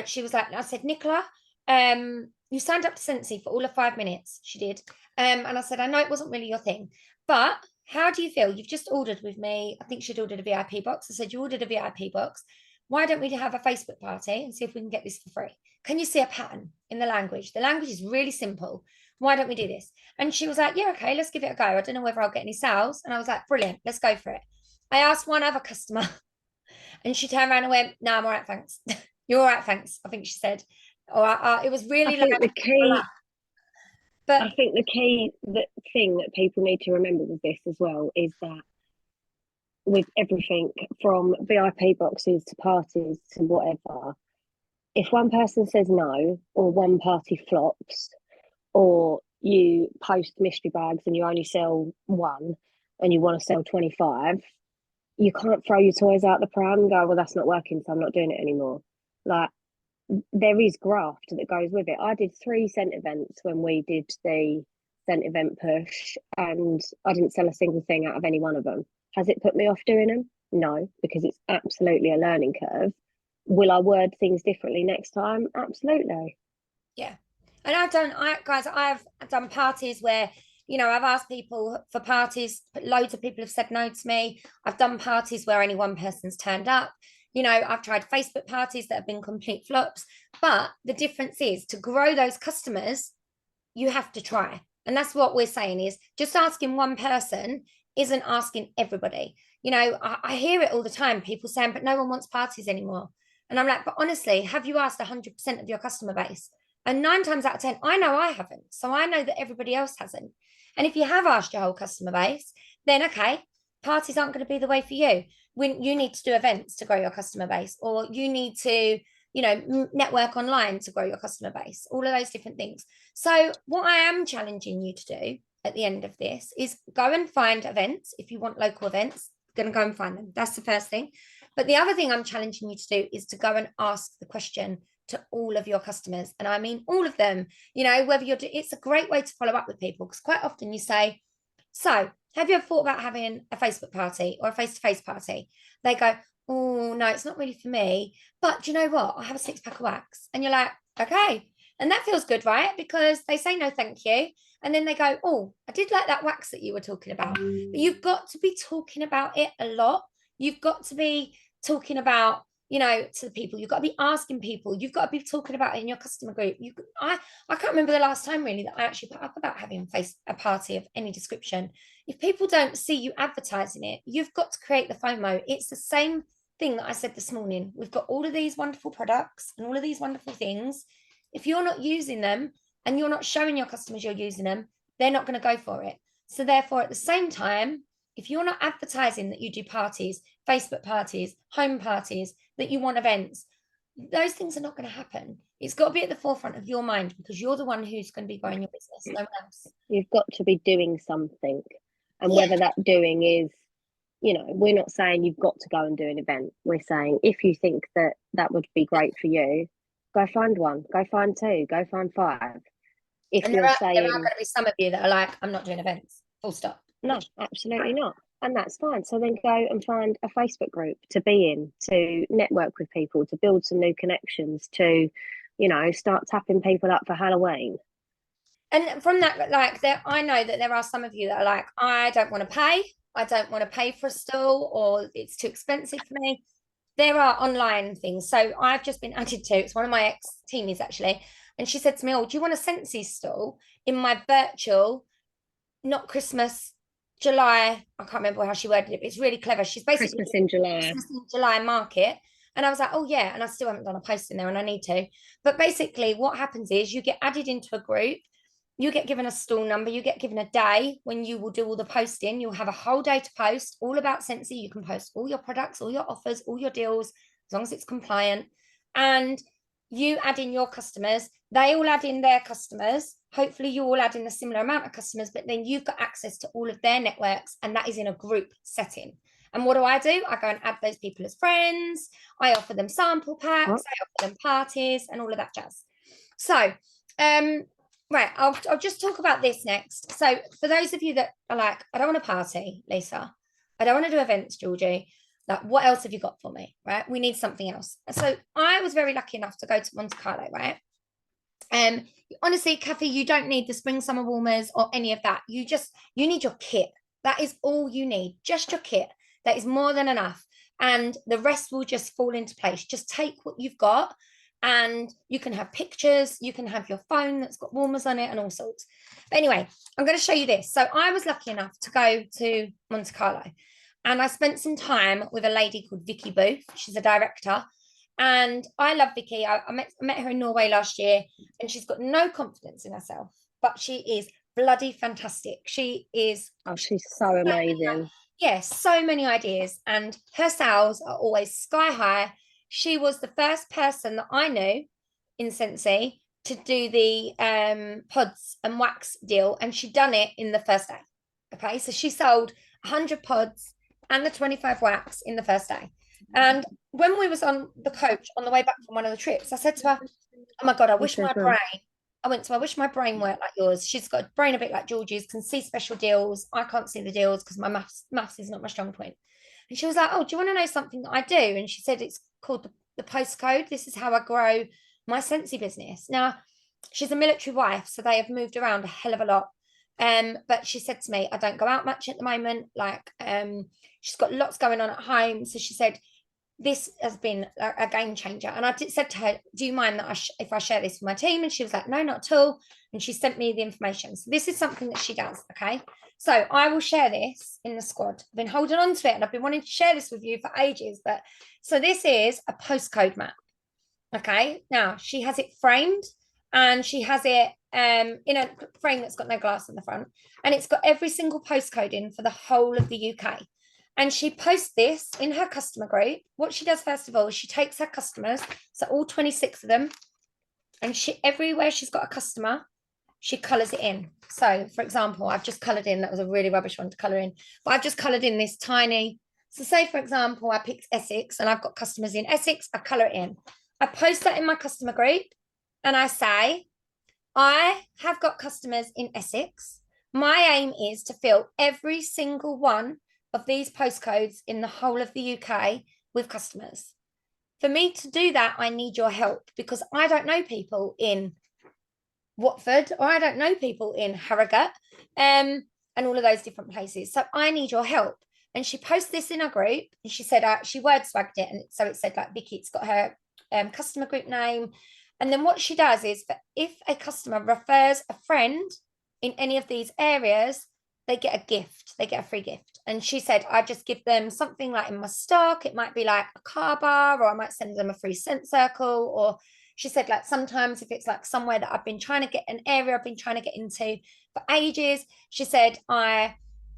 She was like, I said, Nicola, you signed up to Scentsy for all of 5 minutes. She did. And I said, I know it wasn't really your thing, but how do you feel? You've just ordered with me. I think she'd ordered a VIP box. I said, you ordered a VIP box. Why don't we have a Facebook party and see if we can get this for free? Can you see a pattern in the language? The language is really simple. Why don't we do this? And she was like, yeah, okay, let's give it a go. I don't know whether I'll get any sales. And I was like, brilliant, let's go for it. I asked one other customer and she turned around and went, no, I'm all right, thanks. You're all right, thanks, I think she said. Or it was really I think the key, but I think the key thing that people need to remember with this as well is that with everything from VIP boxes to parties to whatever, if one person says no or one party flops or you post mystery bags and you only sell one and you want to sell 25, you can't throw your toys out the pram and go, well, that's not working, so I'm not doing it anymore. Like, there is graft that goes with it. I did 3 scent events when we did the scent event push, and I didn't sell a single thing out of any one of them. Has it put me off doing them? No, because it's absolutely a learning curve. Will I word things differently next time? Absolutely. Yeah. And I've done parties where, I've asked people for parties, but loads of people have said no to me. I've done parties where only one person's turned up. I've tried Facebook parties that have been complete flops. But the difference is to grow those customers, you have to try. And that's what we're saying is just asking one person isn't asking everybody. I hear it all the time, people saying, but no one wants parties anymore. And I'm like, but honestly, have you asked 100% of your customer base? And 9 times out of 10, I know I haven't. So I know that everybody else hasn't. And if you have asked your whole customer base, then okay, parties aren't going to be the way for you. When you need to do events to grow your customer base, or you need to, network online to grow your customer base, all of those different things. So what I am challenging you to do at the end of this is go and find events. If you want local events, going to go and find them. That's the first thing. But the other thing I'm challenging you to do is to go and ask the question to all of your customers. And I mean, all of them, whether it's a great way to follow up with people, because quite often you say, so have you ever thought about having a Facebook party or a face-to-face party? They go, oh, no, it's not really for me. But do you know what? I have a 6-pack of wax. And you're like, okay. And that feels good, right? Because they say no, thank you. And then they go, oh, I did like that wax that you were talking about. But you've got to be talking about it a lot. You've got to be talking about, to the people. You've got to be asking people. You've got to be talking about it in your customer group. I can't remember the last time really that I actually put up about having a party of any description. If people don't see you advertising it, you've got to create the FOMO. It's the same thing that I said this morning. We've got all of these wonderful products and all of these wonderful things. If you're not using them and you're not showing your customers you're using them, they're not going to go for it. So therefore, at the same time, if you're not advertising that you do parties, Facebook parties, home parties, that you want events, those things are not going to happen. It's got to be at the forefront of your mind because you're the one who's going to be growing your business, no one else. You've got to be doing something. And whether that doing is, we're not saying you've got to go and do an event. We're saying if you think that that would be great for you, go find one, go find 2, go find 5. If there are going to be some of you that are like, I'm not doing events, full stop. No, absolutely not. And that's fine. So then go and find a Facebook group to be in, to network with people, to build some new connections, to, start tapping people up for Halloween. And from that, I know that there are some of you that are like, I don't want to pay. I don't want to pay for a stall, or it's too expensive for me. There are online things. So I've just been added to, it's one of my ex-teamies actually. And she said to me, oh, do you want a Scentsy stall in my virtual, not Christmas, July, I can't remember how she worded it, but it's really clever. She's basically Christmas in July. Christmas in July market. And I was like, oh yeah, and I still haven't done a post in there and I need to. But basically what happens is you get added into a group, you get given a stall number, you get given a day when you will do all the posting. You'll have a whole day to post all about Scentsy. You can post all your products, all your offers, all your deals, as long as it's compliant. And you add in your customers, they all add in their customers. Hopefully you all add in a similar amount of customers, but then you've got access to all of their networks, and that is in a group setting. And what do? I go and add those people as friends. I offer them sample packs, I offer them parties and all of that jazz. So, right, I'll just talk about this next. So for those of you that are like, I don't want to party, Lisa. I don't want to do events, Georgie. Like, what else have you got for me? Right? We need something else. So I was very lucky enough to go to Monte Carlo, right? Honestly, Kathy, you don't need the spring summer warmers or any of that. You need your kit. That is all you need. Just your kit. That is more than enough. And the rest will just fall into place. Just take what you've got, and you can have pictures, you can have your phone that's got warmers on it and all sorts. But anyway, I'm going to show you this. So I was lucky enough to go to Monte Carlo, and I spent some time with a lady called Vicky Booth. She's a director, and I love Vicky. I met her in Norway last year, and she's got no confidence in herself, but she is bloody fantastic. She is. Oh, she's so amazing. Yes, so many ideas, and her sales are always sky high. She was the first person that I knew in Scentsy to do the pods and wax deal, and she'd done it in the first day. Okay, so she sold 100 pods and the 25 wax in the first day. And when we was on the coach on the way back from one of the trips, I said to her, oh my God, I wish my brain worked like yours. She's got a brain a bit like Georgie's, can see special deals. I can't see the deals because my maths is not my strong point. And she was like, oh, do you want to know something that I do? And she said, it's called the postcode. This is how I grow my Scentsy business. Now, she's a military wife, so they have moved around a hell of a lot. But she said to me, I don't go out much at the moment. Like, she's got lots going on at home. So she said, this has been a game changer. And I said to her, do you mind that if I share this with my team? And she was like, no, not at all. And she sent me the information. So this is something that she does. Okay. So I will share this in the squad. I've been holding on to it, and I've been wanting to share this with you for ages. But so this is a postcode map. Okay. Now she has it framed, and she has it in a frame that's got no glass in the front. And it's got every single postcode in for the whole of the UK. And she posts this in her customer group. What she does, first of all, is she takes her customers, so all 26 of them, and everywhere she's got a customer, she colours it in. So, for example, I've just coloured in, that was a really rubbish one to colour in, but I've just coloured in this tiny. So say, for example, I picked Essex and I've got customers in Essex, I colour it in. I post that in my customer group and I say, I have got customers in Essex. My aim is to fill every single one of these postcodes in the whole of the UK with customers. For me to do that, I need your help, because I don't know people in Watford, or I don't know people in Harrogate, and all of those different places. So I need your help. And she posts this in her group, and she said, she word swagged it. And so it said, like, Vicky, it's got her customer group name. And then what she does is, if a customer refers a friend in any of these areas, they get a gift, they get a free gift. And she said, I just give them something like in my stock. It might be like a car bar, or I might send them a free scent circle. Or she said, like, sometimes if it's like somewhere that I've been trying to get, an area I've been trying to get into for ages, she said, I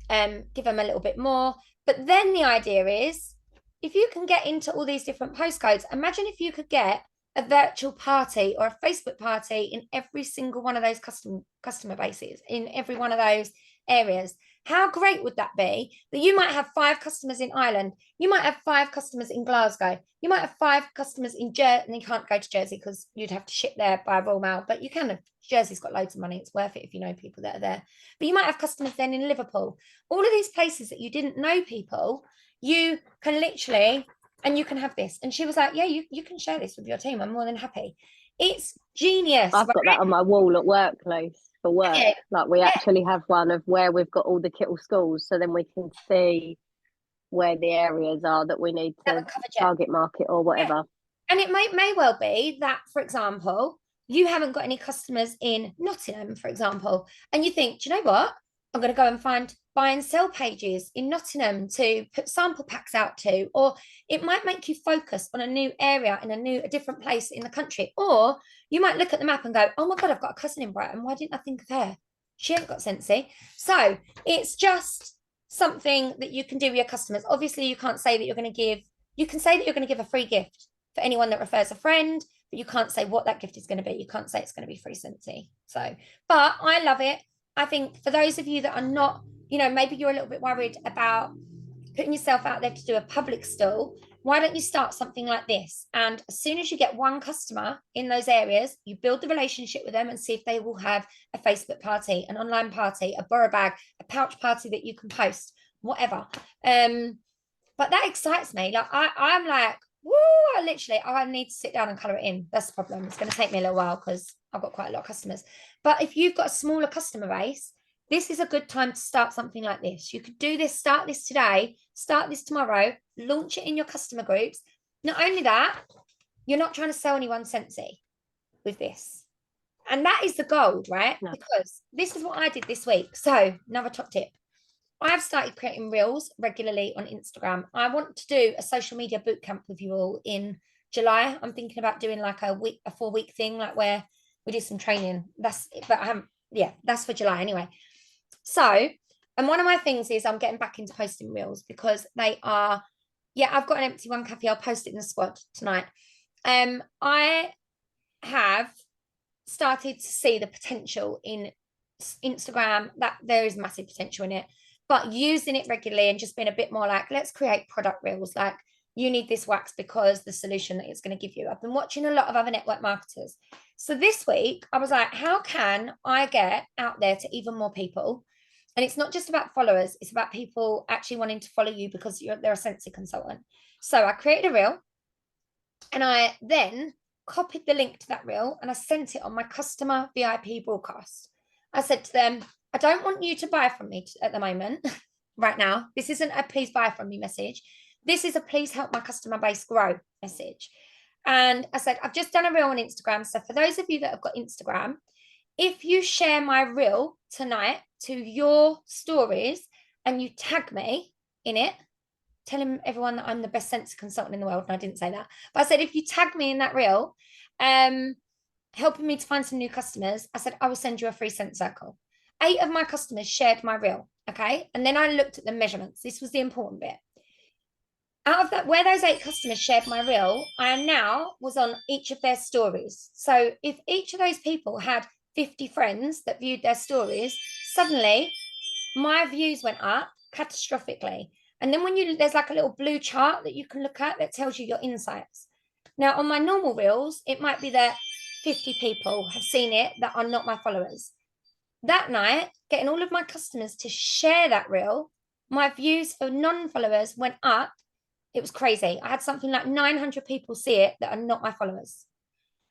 give them a little bit more. But then the idea is, if you can get into all these different postcodes, imagine if you could get a virtual party or a Facebook party in every single one of those customer bases, in every one of those areas. How great would that be? That you might have 5 customers in Ireland, you might have 5 customers in Glasgow, you might have 5 customers in Jersey, and you can't go to Jersey because you'd have to ship there by Royal Mail, but you can. Jersey's got loads of money, it's worth it if you know people that are there. But you might have customers then in Liverpool. All of these places that you didn't know people, you can literally, and you can have this. And she was like, yeah, you can share this with your team, I'm more than happy. It's genius. I've got that on my wall at work, Luce, for work. Yeah. Like, we actually have one of where we've got all the Kittle schools, so then we can see where the areas are that we need to target market or whatever. Yeah. And it may well be that, for example, you haven't got any customers in Nottingham, for example, and you think, do you know what? I'm going to go and find buy and sell pages in Nottingham to put sample packs out to, or it might make you focus on a new area in a different place in the country. Or you might look at the map and go, oh my God, I've got a cousin in Brighton. Why didn't I think of her? She ain't got Scentsy. So it's just something that you can do with your customers. Obviously, you can't say that you're going to give, you can say that you're going to give a free gift for anyone that refers a friend, but you can't say what that gift is going to be. You can't say it's going to be free Scentsy. So, but I love it. I think for those of you that are not, you know, maybe you're a little bit worried about putting yourself out there to do a public stall, why don't you start something like this? And as soon as you get one customer in those areas, you build the relationship with them and see if they will have a Facebook party, an online party, a borrow bag, a pouch party that you can post, whatever. But that excites me. Like I'm like, woo, I need to sit down and color it in. That's the problem. It's going to take me a little while because I've got quite a lot of customers. But if you've got a smaller customer base, this is a good time to start something like this. You could do this, start this today, start this tomorrow, launch it in your customer groups. Not only that, you're not trying to sell anyone Scentsy with this. And that is the gold, right? No. Because this is what I did this week. So another top tip. I've started creating reels regularly on Instagram. I want to do a social media bootcamp with you all in July. I'm thinking about doing like a 4-week thing, like where we do some training. That's for July anyway. So, and one of my things is I'm getting back into posting reels because they are, I've got an empty one, Kathy. I'll post it in the squad tonight. I have started to see the potential in Instagram, that there is massive potential in it, but using it regularly and just being a bit more like, let's create product reels. Like, you need this wax because the solution that it's going to give you. I've been watching a lot of other network marketers. So this week I was like, how can I get out there to even more people? And it's not just about followers, it's about people actually wanting to follow you because they're a Scentsy consultant. So I created a reel and I then copied the link to that reel and I sent it on my customer VIP broadcast. I said to them, I don't want you to buy from me at the moment, right now. This isn't a please buy from me message. This is a please help my customer base grow message. And I said, I've just done a reel on Instagram. So for those of you that have got Instagram, if you share my reel tonight to your stories and you tag me in it, telling everyone that I'm the best Scentsy consultant in the world. And I didn't say that, but I said, if you tag me in that reel, helping me to find some new customers, I said, I will send you a free scent circle. 8 of my customers shared my reel. Okay. And then I looked at the measurements. This was the important bit. Out of that, where those 8 customers shared my reel, I now was on each of their stories. So if each of those people had 50 friends that viewed their stories, suddenly my views went up catastrophically. And then there's like a little blue chart that you can look at that tells you your insights. Now on my normal reels, it might be that 50 people have seen it that are not my followers. That night, getting all of my customers to share that reel, my views for non-followers went up. It was crazy. I had something like 900 people see it that are not my followers.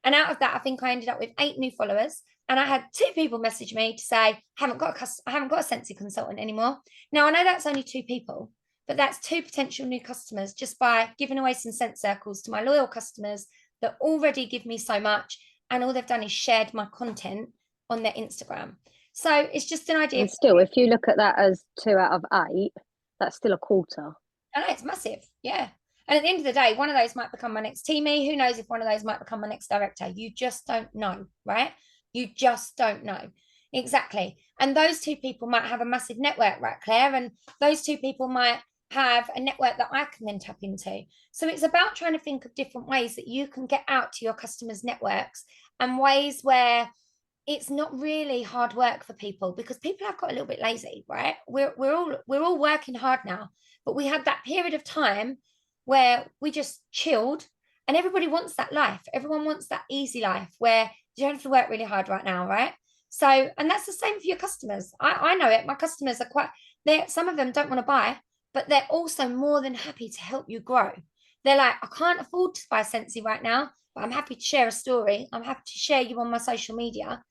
And out of that, I think I ended up with 8 new followers. And I had 2 people message me to say, I haven't got a Scentsy consultant anymore. Now, I know that's only 2 people, but that's 2 potential new customers just by giving away some scent circles to my loyal customers that already give me so much. And all they've done is shared my content on their Instagram. So it's just an idea. And still, if you look at that as 2 out of 8, that's still a quarter. I know, it's massive. Yeah. And at the end of the day, one of those might become my next teamie. Who knows if one of those might become my next director? You just don't know, right? You just don't know. Exactly. And those 2 people might have a massive network, right, Claire? And those 2 people might have a network that I can then tap into. So it's about trying to think of different ways that you can get out to your customers' networks and ways where it's not really hard work for people, because people have got a little bit lazy, right? We're all working hard now, but we had that period of time where we just chilled, and everybody wants that life. Everyone wants that easy life where you don't have to work really hard right now, right? So, and that's the same for your customers. I know it. My customers are some of them don't want to buy, but they're also more than happy to help you grow. They're like, I can't afford to buy Scentsy right now, but I'm happy to share a story. I'm happy to share you on my social media.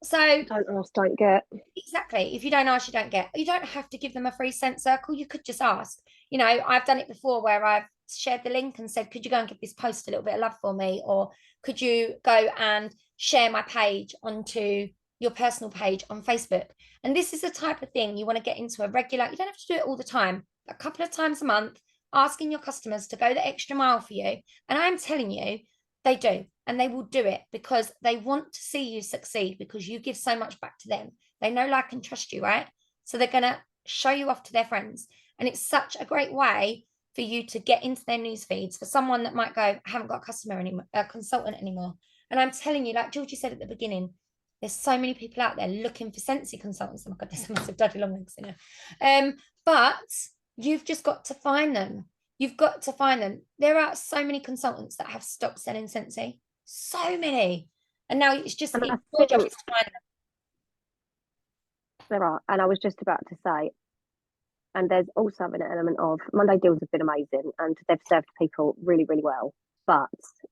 So don't ask, don't get. Exactly. If you don't ask, you don't get. You don't have to give them a free scent circle. You could just ask. You know, I've done it before where I've shared the link and said, could you go and give this post a little bit of love for me? Or could you go and share my page onto your personal page on Facebook? And this is the type of thing you want to get into a regular, you don't have to do it all the time, a couple of times a month, asking your customers to go the extra mile for you. And I'm telling you, they do. And they will do it because they want to see you succeed, because you give so much back to them. They know, like, and trust you, right? So they're going to show you off to their friends. And it's such a great way for you to get into their news feeds for someone that might go, I haven't got a customer anymore, a consultant anymore. And I'm telling you, like Georgie said at the beginning, there's so many people out there looking for Scentsy consultants. Oh my God, there's a massive daddy long legs in here. But you've just got to find them. You've got to find them. There are so many consultants that have stopped selling Scentsy. So many. And now it's just And your I job think is to find them. there are, and I was just about to say, and there's also an element of Monday deals have been amazing and they've served people really, really well. But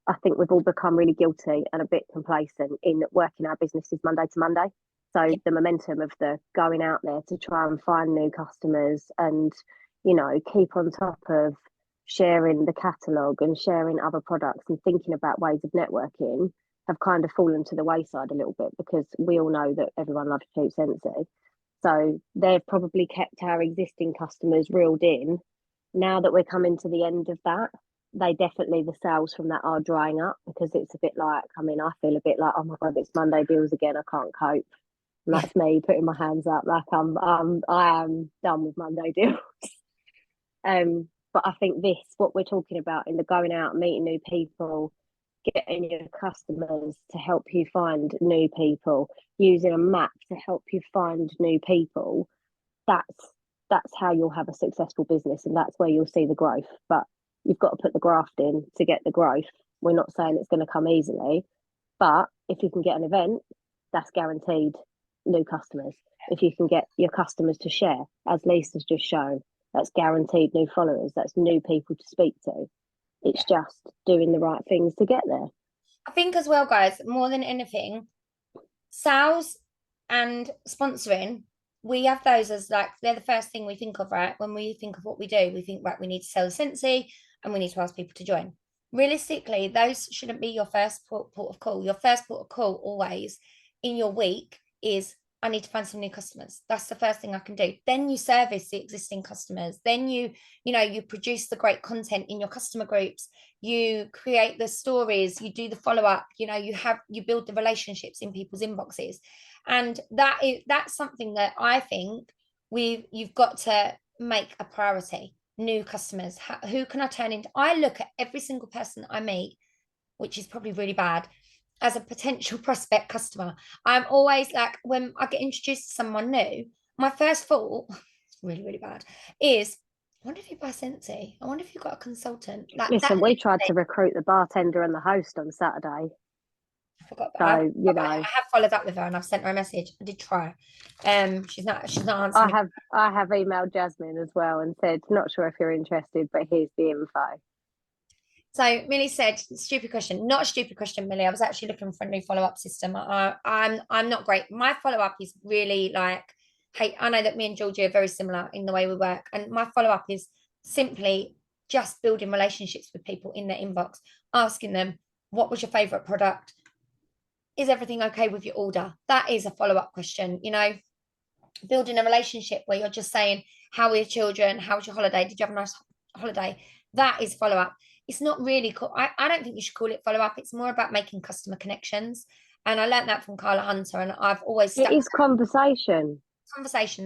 I think we've all become really guilty and a bit complacent in working our businesses Monday to Monday. So the momentum of the going out there to try and find new customers and, you know, keep on top of sharing the catalogue and sharing other products and thinking about ways of networking have kind of fallen to the wayside a little bit, because we all know that everyone loves cheap Scentsy. So they've probably kept our existing customers reeled in. Now that we're coming to the end of that, they definitely, the sales from that are drying up, because it's a bit like, I mean, I feel a bit like, oh my God, it's Monday deals again. I can't cope. And that's me putting my hands up like I am done with Monday deals. But I think this, what we're talking about in the going out, meeting new people, getting your customers to help you find new people, using a map to help you find new people, that's how you'll have a successful business, and that's where you'll see the growth. But you've got to put the graft in to get the growth. We're not saying it's going to come easily, but if you can get an event, that's guaranteed new customers. If you can get your customers to share, as Lisa's just shown, that's guaranteed new followers. That's new people to speak to. It's just doing the right things to get there. I think as well, guys, more than anything, sales and sponsoring, we have those as like, they're the first thing we think of, right? When we think of what we do, we think, right, we need to sell Scentsy and we need to ask people to join. Realistically, those shouldn't be your first port of call. Your first port of call always in your week is, I need to find some new customers. That's the first thing I can do. Then you service the existing customers. Then you produce the great content in your customer groups. You create the stories. You do the follow up. You build the relationships in people's inboxes, and that's something that I think you've got to make a priority. New customers. Who can I turn into? I look at every single person I meet, which is probably really bad, as a potential prospect customer. I'm always like, when I get introduced to someone new, my first thought, it's really, really bad, is, I wonder if you buy Scentsy. I wonder if you've got a consultant. Like, listen, we tried to recruit the bartender and the host on Saturday. I forgot. So, I have followed up with her and I've sent her a message. I did try. She's not answering. I have emailed Jasmine as well and said, not sure if you're interested, but here's the info. So Millie said, stupid question. Not a stupid question, Millie. I was actually looking for a new follow-up system. I'm not great. My follow-up is really like, hey, I know that me and Georgie are very similar in the way we work. And my follow-up is simply just building relationships with people in their inbox, asking them, what was your favorite product? Is everything okay with your order? That is a follow-up question, building a relationship where you're just saying, how are your children? How was your holiday? Did you have a nice holiday? That is follow-up. It's not really cool. I don't think you should call it follow-up. It's more about making customer connections. And I learned that from Carla Hunter. And I've always it is conversations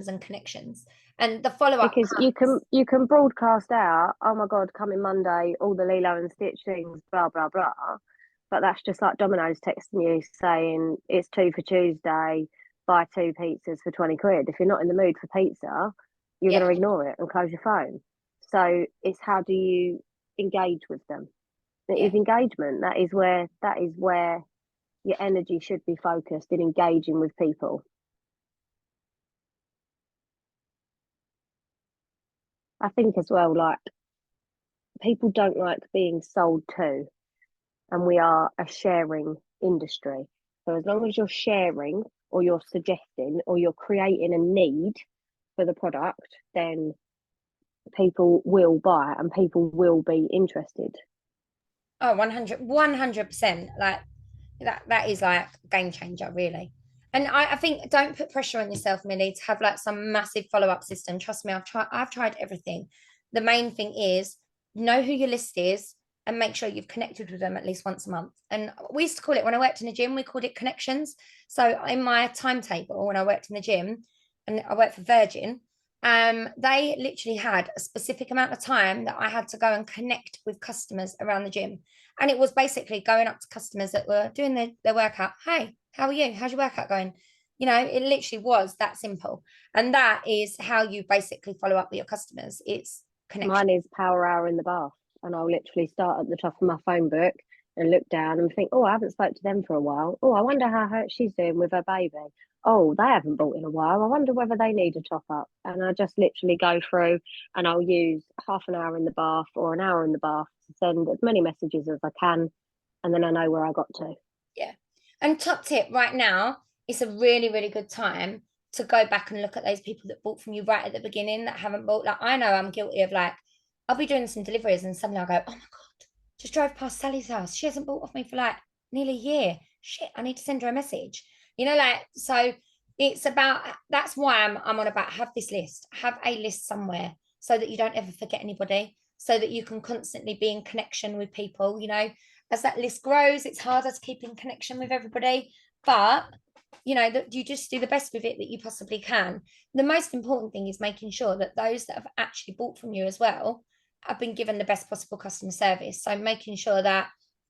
and connections. And the follow-up, because you can broadcast out, oh my God, coming Monday, all the Lilo and Stitch things, blah blah blah. But that's just like Domino's texting you saying it's 2 for Tuesday, buy 2 pizzas for 20 quid. If you're not in the mood for pizza, you're going to ignore it and close your phone. So it's, how do you engage with them? It is engagement. That is where your energy should be focused, in engaging with people. I think as well, like, people don't like being sold to, and we are a sharing industry. So as long as you're sharing, or you're suggesting, or you're creating a need for the product, then people will buy and people will be interested. Oh, 100%. Like that is like a game changer, really. And I think don't put pressure on yourself, Millie, to have like some massive follow-up system. Trust me, I've tried everything. The main thing is know who your list is and make sure you've connected with them at least once a month. And we used to call it, when I worked in the gym, we called it connections. So in my timetable, when I worked in the gym and I worked for Virgin, they literally had a specific amount of time that I had to go and connect with customers around the gym. And it was basically going up to customers that were doing their workout. Hey, how are you? How's your workout going? You know, it literally was that simple. And that is how you basically follow up with your customers. It's connection. Mine is power hour in the bath. And I'll literally start at the top of my phone book and look down and think, oh, I haven't spoke to them for a while. Oh, I wonder how she's doing with her baby. Oh, they haven't bought in a while. I wonder whether they need a top up. And I just literally go through and I'll use half an hour in the bath or an hour in the bath to send as many messages as I can. And then I know where I got to. Yeah. And top tip right now, it's a really, really good time to go back and look at those people that bought from you right at the beginning that haven't bought. Like, I know I'm guilty of, like, I'll be doing some deliveries and suddenly I'll go, oh my God, just drove past Sally's house. She hasn't bought off me for like nearly a year. Shit, I need to send her a message. You know, like, so it's about, that's why I'm on about have this list, have a list somewhere so that you don't ever forget anybody, so that you can constantly be in connection with people. You know, as that list grows, it's harder to keep in connection with everybody, but you know that you just do the best with it that you possibly can. The most important thing is making sure that those that have actually bought from you as well have been given the best possible customer service. So making sure that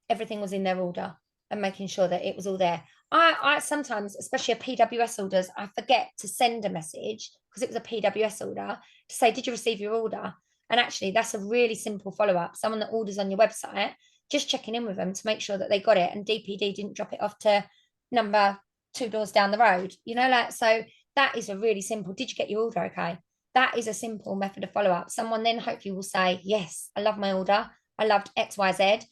everything was in their order and making sure that it was all there. I sometimes, especially a PWS orders, I forget to send a message because it was a PWS order to say, did you receive your order? And actually, that's a really simple follow up. Someone that orders on your website, just checking in with them to make sure that they got it and DPD didn't drop it off to number 2 doors down the road. You know, like, so that is a really simple, did you get your order okay? That is a simple method of follow up. Someone then hopefully will say, yes, I love my order. I loved XYZ.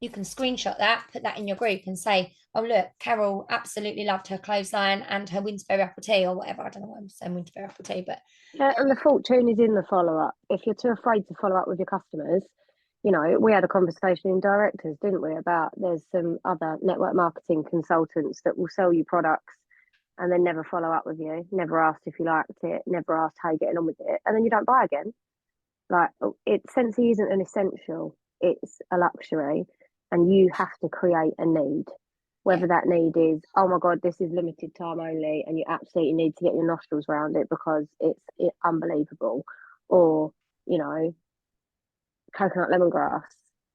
You can screenshot that, put that in your group and say, oh, look, Carol absolutely loved her clothesline and her Winsbury apple tea or whatever. I don't know why I'm saying Winsbury apple tea, but. Yeah, and the fortune is in the follow up. If you're too afraid to follow up with your customers, you know, we had a conversation in directors, didn't we, about there's some other network marketing consultants that will sell you products and then never follow up with you, never asked if you liked it, never asked how you're getting on with it, and then you don't buy again. Like, Scentsy isn't an essential, it's a luxury, and you have to create a need. Whether that need is, oh my God, this is limited time only, and you absolutely need to get your nostrils around it because it's unbelievable, or, you know, coconut lemongrass.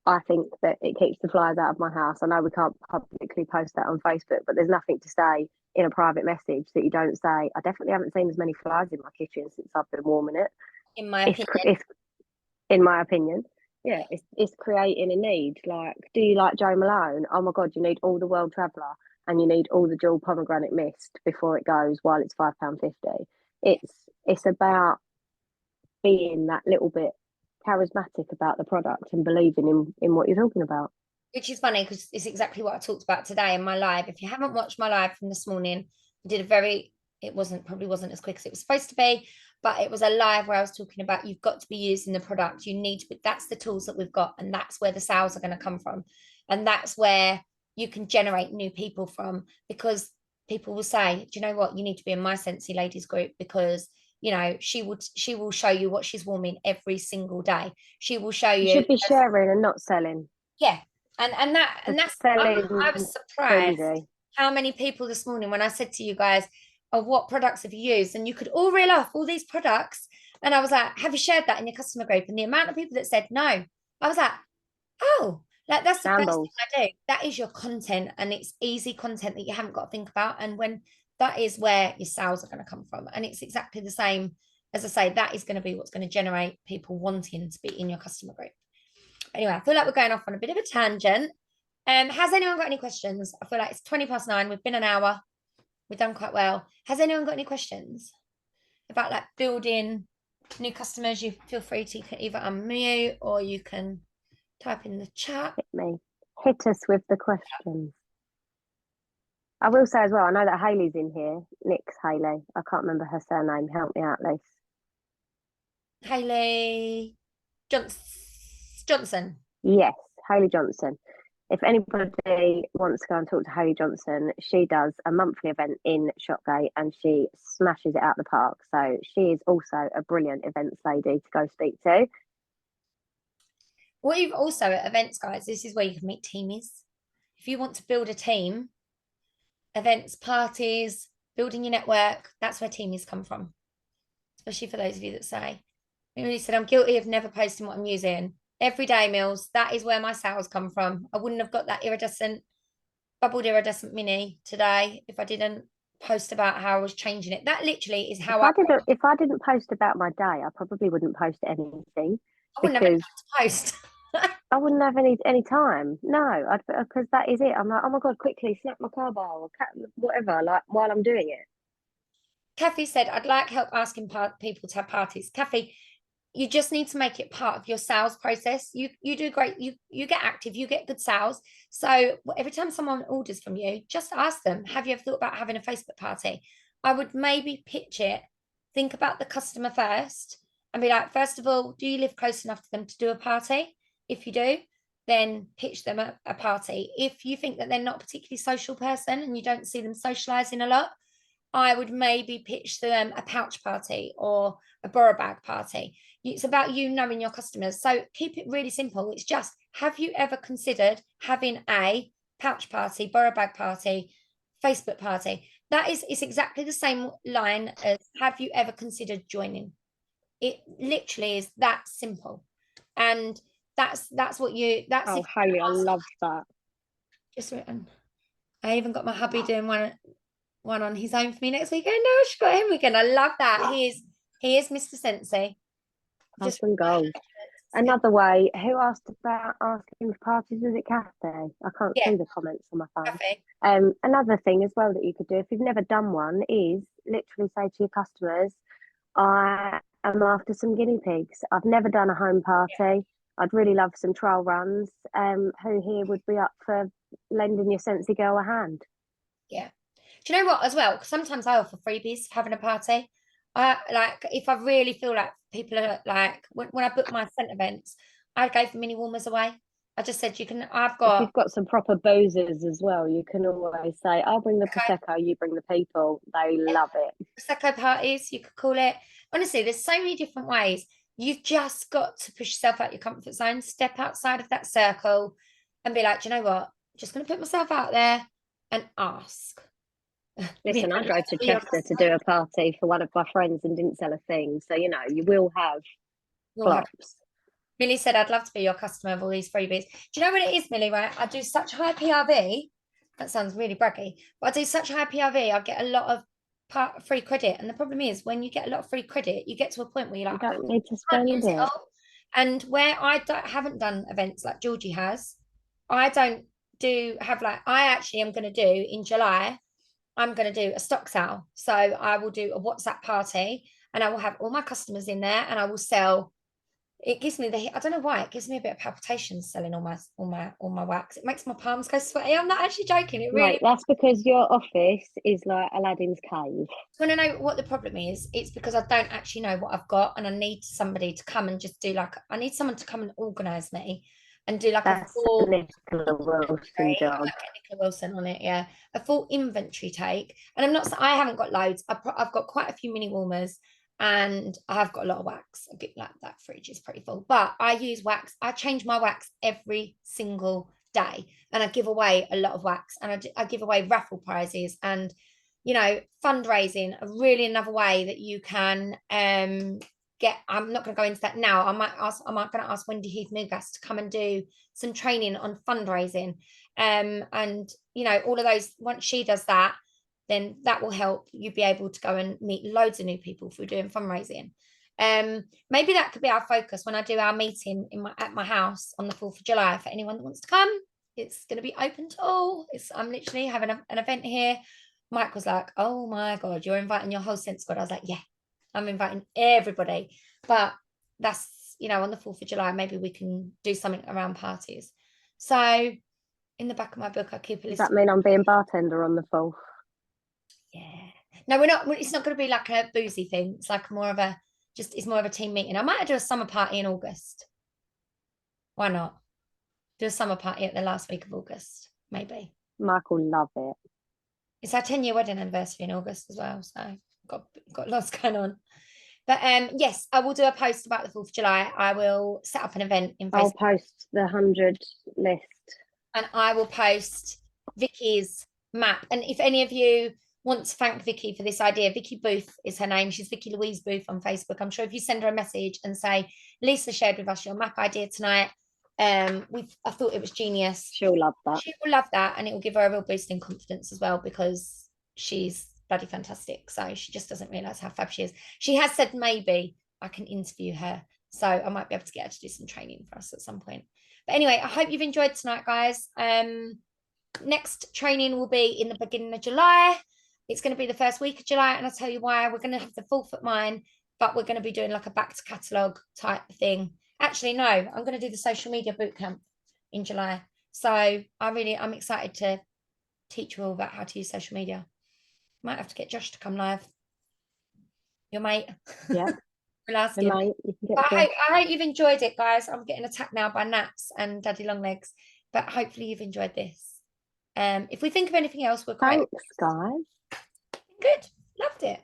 I think that it keeps the flies out of my house. I know we can't publicly post that on Facebook, but there's nothing to say in a private message that you don't say, I definitely haven't seen as many flies in my kitchen since I've been warming it. In my opinion. It's in my opinion. Yeah, it's creating a need. Like, do you like Joe Malone? Oh my God, you need all the World Traveller and you need all the dual pomegranate mist before it goes while it's £5.50. It's about being that little bit charismatic about the product and believing in what you're talking about. Which is funny because it's exactly what I talked about today in my live. If you haven't watched my live from this morning, I did probably wasn't as quick as it was supposed to be, but it was a live where I was talking about you've got to be using the product. You need to be, that's the tools that we've got, and that's where the sales are going to come from. And that's where you can generate new people from, because people will say, do you know what? You need to be in my Scentsy ladies group because you know she will show you what she's warming every single day. She will show you. You should be sharing and not selling. Yeah. And that's I was surprised how many people this morning when I said to you guys, oh, what products have you used? And you could all reel off all these products. And I was like, have you shared that in your customer group? And the amount of people that said no, I was like, oh, like that's the first thing I do. That is your content, and it's easy content that you haven't got to think about. And when that is where your sales are going to come from. And it's exactly the same as I say, that is going to be what's going to generate people wanting to be in your customer group. Anyway, I feel like we're going off on a bit of a tangent. Has anyone got any questions? I feel like it's 9:20. We've been an hour. We've done quite well. Has anyone got any questions about like building new customers? You feel free to either unmute or you can type in the chat. Hit us with the questions. I will say as well, I know that Hayley's in here. Nick's Hayley. I can't remember her surname. Help me out, Lise. Hayley Johnson. Yes, Hayley Johnson. if anybody wants to go and talk to Haley Johnson, she does a monthly event in Shopgate and she smashes it out the park. So she is also a brilliant events lady to go speak to. What you've also at events, guys, this is where you can meet teamies. If you want to build a team, events, parties, building your network, that's where teamies come from. Especially for those of you that say, you said, I'm guilty of never posting what I'm using. Everyday meals, that is where my sales come from. I wouldn't have got that bubbled iridescent mini today if I didn't post about how I was changing it. That literally is how If I didn't post about my day, I probably wouldn't post anything I wouldn't have any because time to post. I wouldn't have any time. No, because that is it. I'm like, oh my God, quickly snap my car bar or whatever, like while I'm doing it. Kathy said, I'd like help asking people to have parties. Kathy, you just need to make it part of your sales process. You do great. You get active. You get good sales. So every time someone orders from you, just ask them, have you ever thought about having a Facebook party? I would maybe pitch it. Think about the customer first and be like, first of all, do you live close enough to them to do a party? If you do, then pitch them a party. If you think that they're not a particularly social person and you don't see them socializing a lot, I would maybe pitch them a pouch party or a borrow bag party. It's about you knowing your customers. So keep it really simple. It's just, have you ever considered having a pouch party, borrow bag party, Facebook party? It's exactly the same line as have you ever considered joining? It literally is that simple. And that's Oh, Haley, I love that. Just written. I even got my hubby doing one on his own for me next weekend. No, she got him again. I love that. He is Mr. Scentsy. Just some gold. Another way, who asked about asking for parties? Was it Kathy? I can't see the comments on my phone. Another thing as well that you could do if you've never done one is literally say to your customers, I am after some guinea pigs. I've never done a home party. I'd really love some trial runs. Who here would be up for lending your Scentsy girl a hand? Yeah. Do you know what as well? Sometimes I offer freebies for having a party. I like if I really feel like people are like when I book my scent events, I gave mini warmers away. I just said you can. If you've got some proper boozers as well, you can always say, "I'll bring the prosecco, you bring the people." They love it. Prosecco parties, you could call it. Honestly, there's so many different ways. You've just got to push yourself out your comfort zone, step outside of that circle, and be like, do you know what? I'm just going to put myself out there and ask. Listen, I drove to Chester to do a party for one of my friends and didn't sell a thing. So, you know, you will have flops. Millie said, I'd love to be your customer of all these freebies. Do you know what it is, Millie, right? I do such high PRV. That sounds really braggy. But I do such high PRV, I get a lot of free credit. And the problem is when you get a lot of free credit, you get to a point where you're like, you don't need to spend it. And where haven't done events like Georgie has, I actually am going to do in July, I'm going to do a stock sale. So I will do a WhatsApp party and I will have all my customers in there and I will sell. It gives me I don't know why, it gives me a bit of palpitations selling all my wax. It makes my palms go sweaty. I'm not actually joking. It really. Right, that's because your office is like Aladdin's cave. Want to know what the problem is? It's because I don't actually know what I've got, and I need somebody to come and just do I need someone to come and organise me and do that's a full Nicola Wilson job. Nicola Wilson on it, yeah, a full inventory take. And I haven't got loads. I've got quite a few mini warmers, and I have got a lot of wax. A bit like that fridge is pretty full, but I use wax. I change my wax every single day, and I give away a lot of wax, and I give away raffle prizes and fundraising. Really another way that you can get. I'm not going to go into that now. I'm going to ask Wendy Heath Nugas to come and do some training on fundraising, and all of those. Once she does that, then that will help you be able to go and meet loads of new people if we're doing fundraising. Maybe that could be our focus when I do our meeting at my house on the 4th of July. For anyone that wants to come, it's going to be open to all. I'm literally having an event here. Mike was like, oh my God, you're inviting your whole Scent squad. I was like, yeah, I'm inviting everybody. But that's, on the 4th of July, maybe we can do something around parties. So in the back of my book, I keep a list. Does that mean I'm being bartender on the 4th? Yeah. No, we're not. It's not going to be like a boozy thing. It's like it's more of a team meeting. I might do a summer party in August. Why not? Do a summer party at the last week of August, maybe. Michael love it. It's our 10-year wedding anniversary in August as well, so got lots going on. But yes, I will do a post about the 4th of July. I will set up an event in Facebook. I'll post the 100 list. And I will post Vicky's map. And if any of you want to thank Vicky for this idea, Vicky Booth is her name. She's Vicky Louise Booth on Facebook. I'm sure if you send her a message and say, Lisa shared with us your map idea tonight, I thought it was genius. She'll love that. She will love that, and it will give her a real boost in confidence as well, because she's bloody fantastic. So she just doesn't realize how fab she is. She has said maybe I can interview her, so I might be able to get her to do some training for us at some point. But anyway, I hope you've enjoyed tonight, guys. Next training will be in the beginning of July. It's going to be the first week of July, and I'll tell you why. We're going to have the full foot mine, but we're going to be doing like a back to catalogue type thing. Actually, no, I'm going to do the social media bootcamp in July. So I'm excited to teach you all about how to use social media. Might have to get Josh to come live. Your mate. Yeah. We'll ask him. I hope you've enjoyed it, guys. I'm getting attacked now by gnats and Daddy Longlegs, but hopefully you've enjoyed this. If we think of anything else, we're quite thanks, guys. Good. Loved it.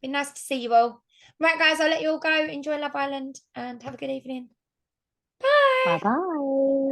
Been nice to see you all. Right, guys, I'll let you all go. Enjoy Love Island and have a good evening. Bye. Bye-bye.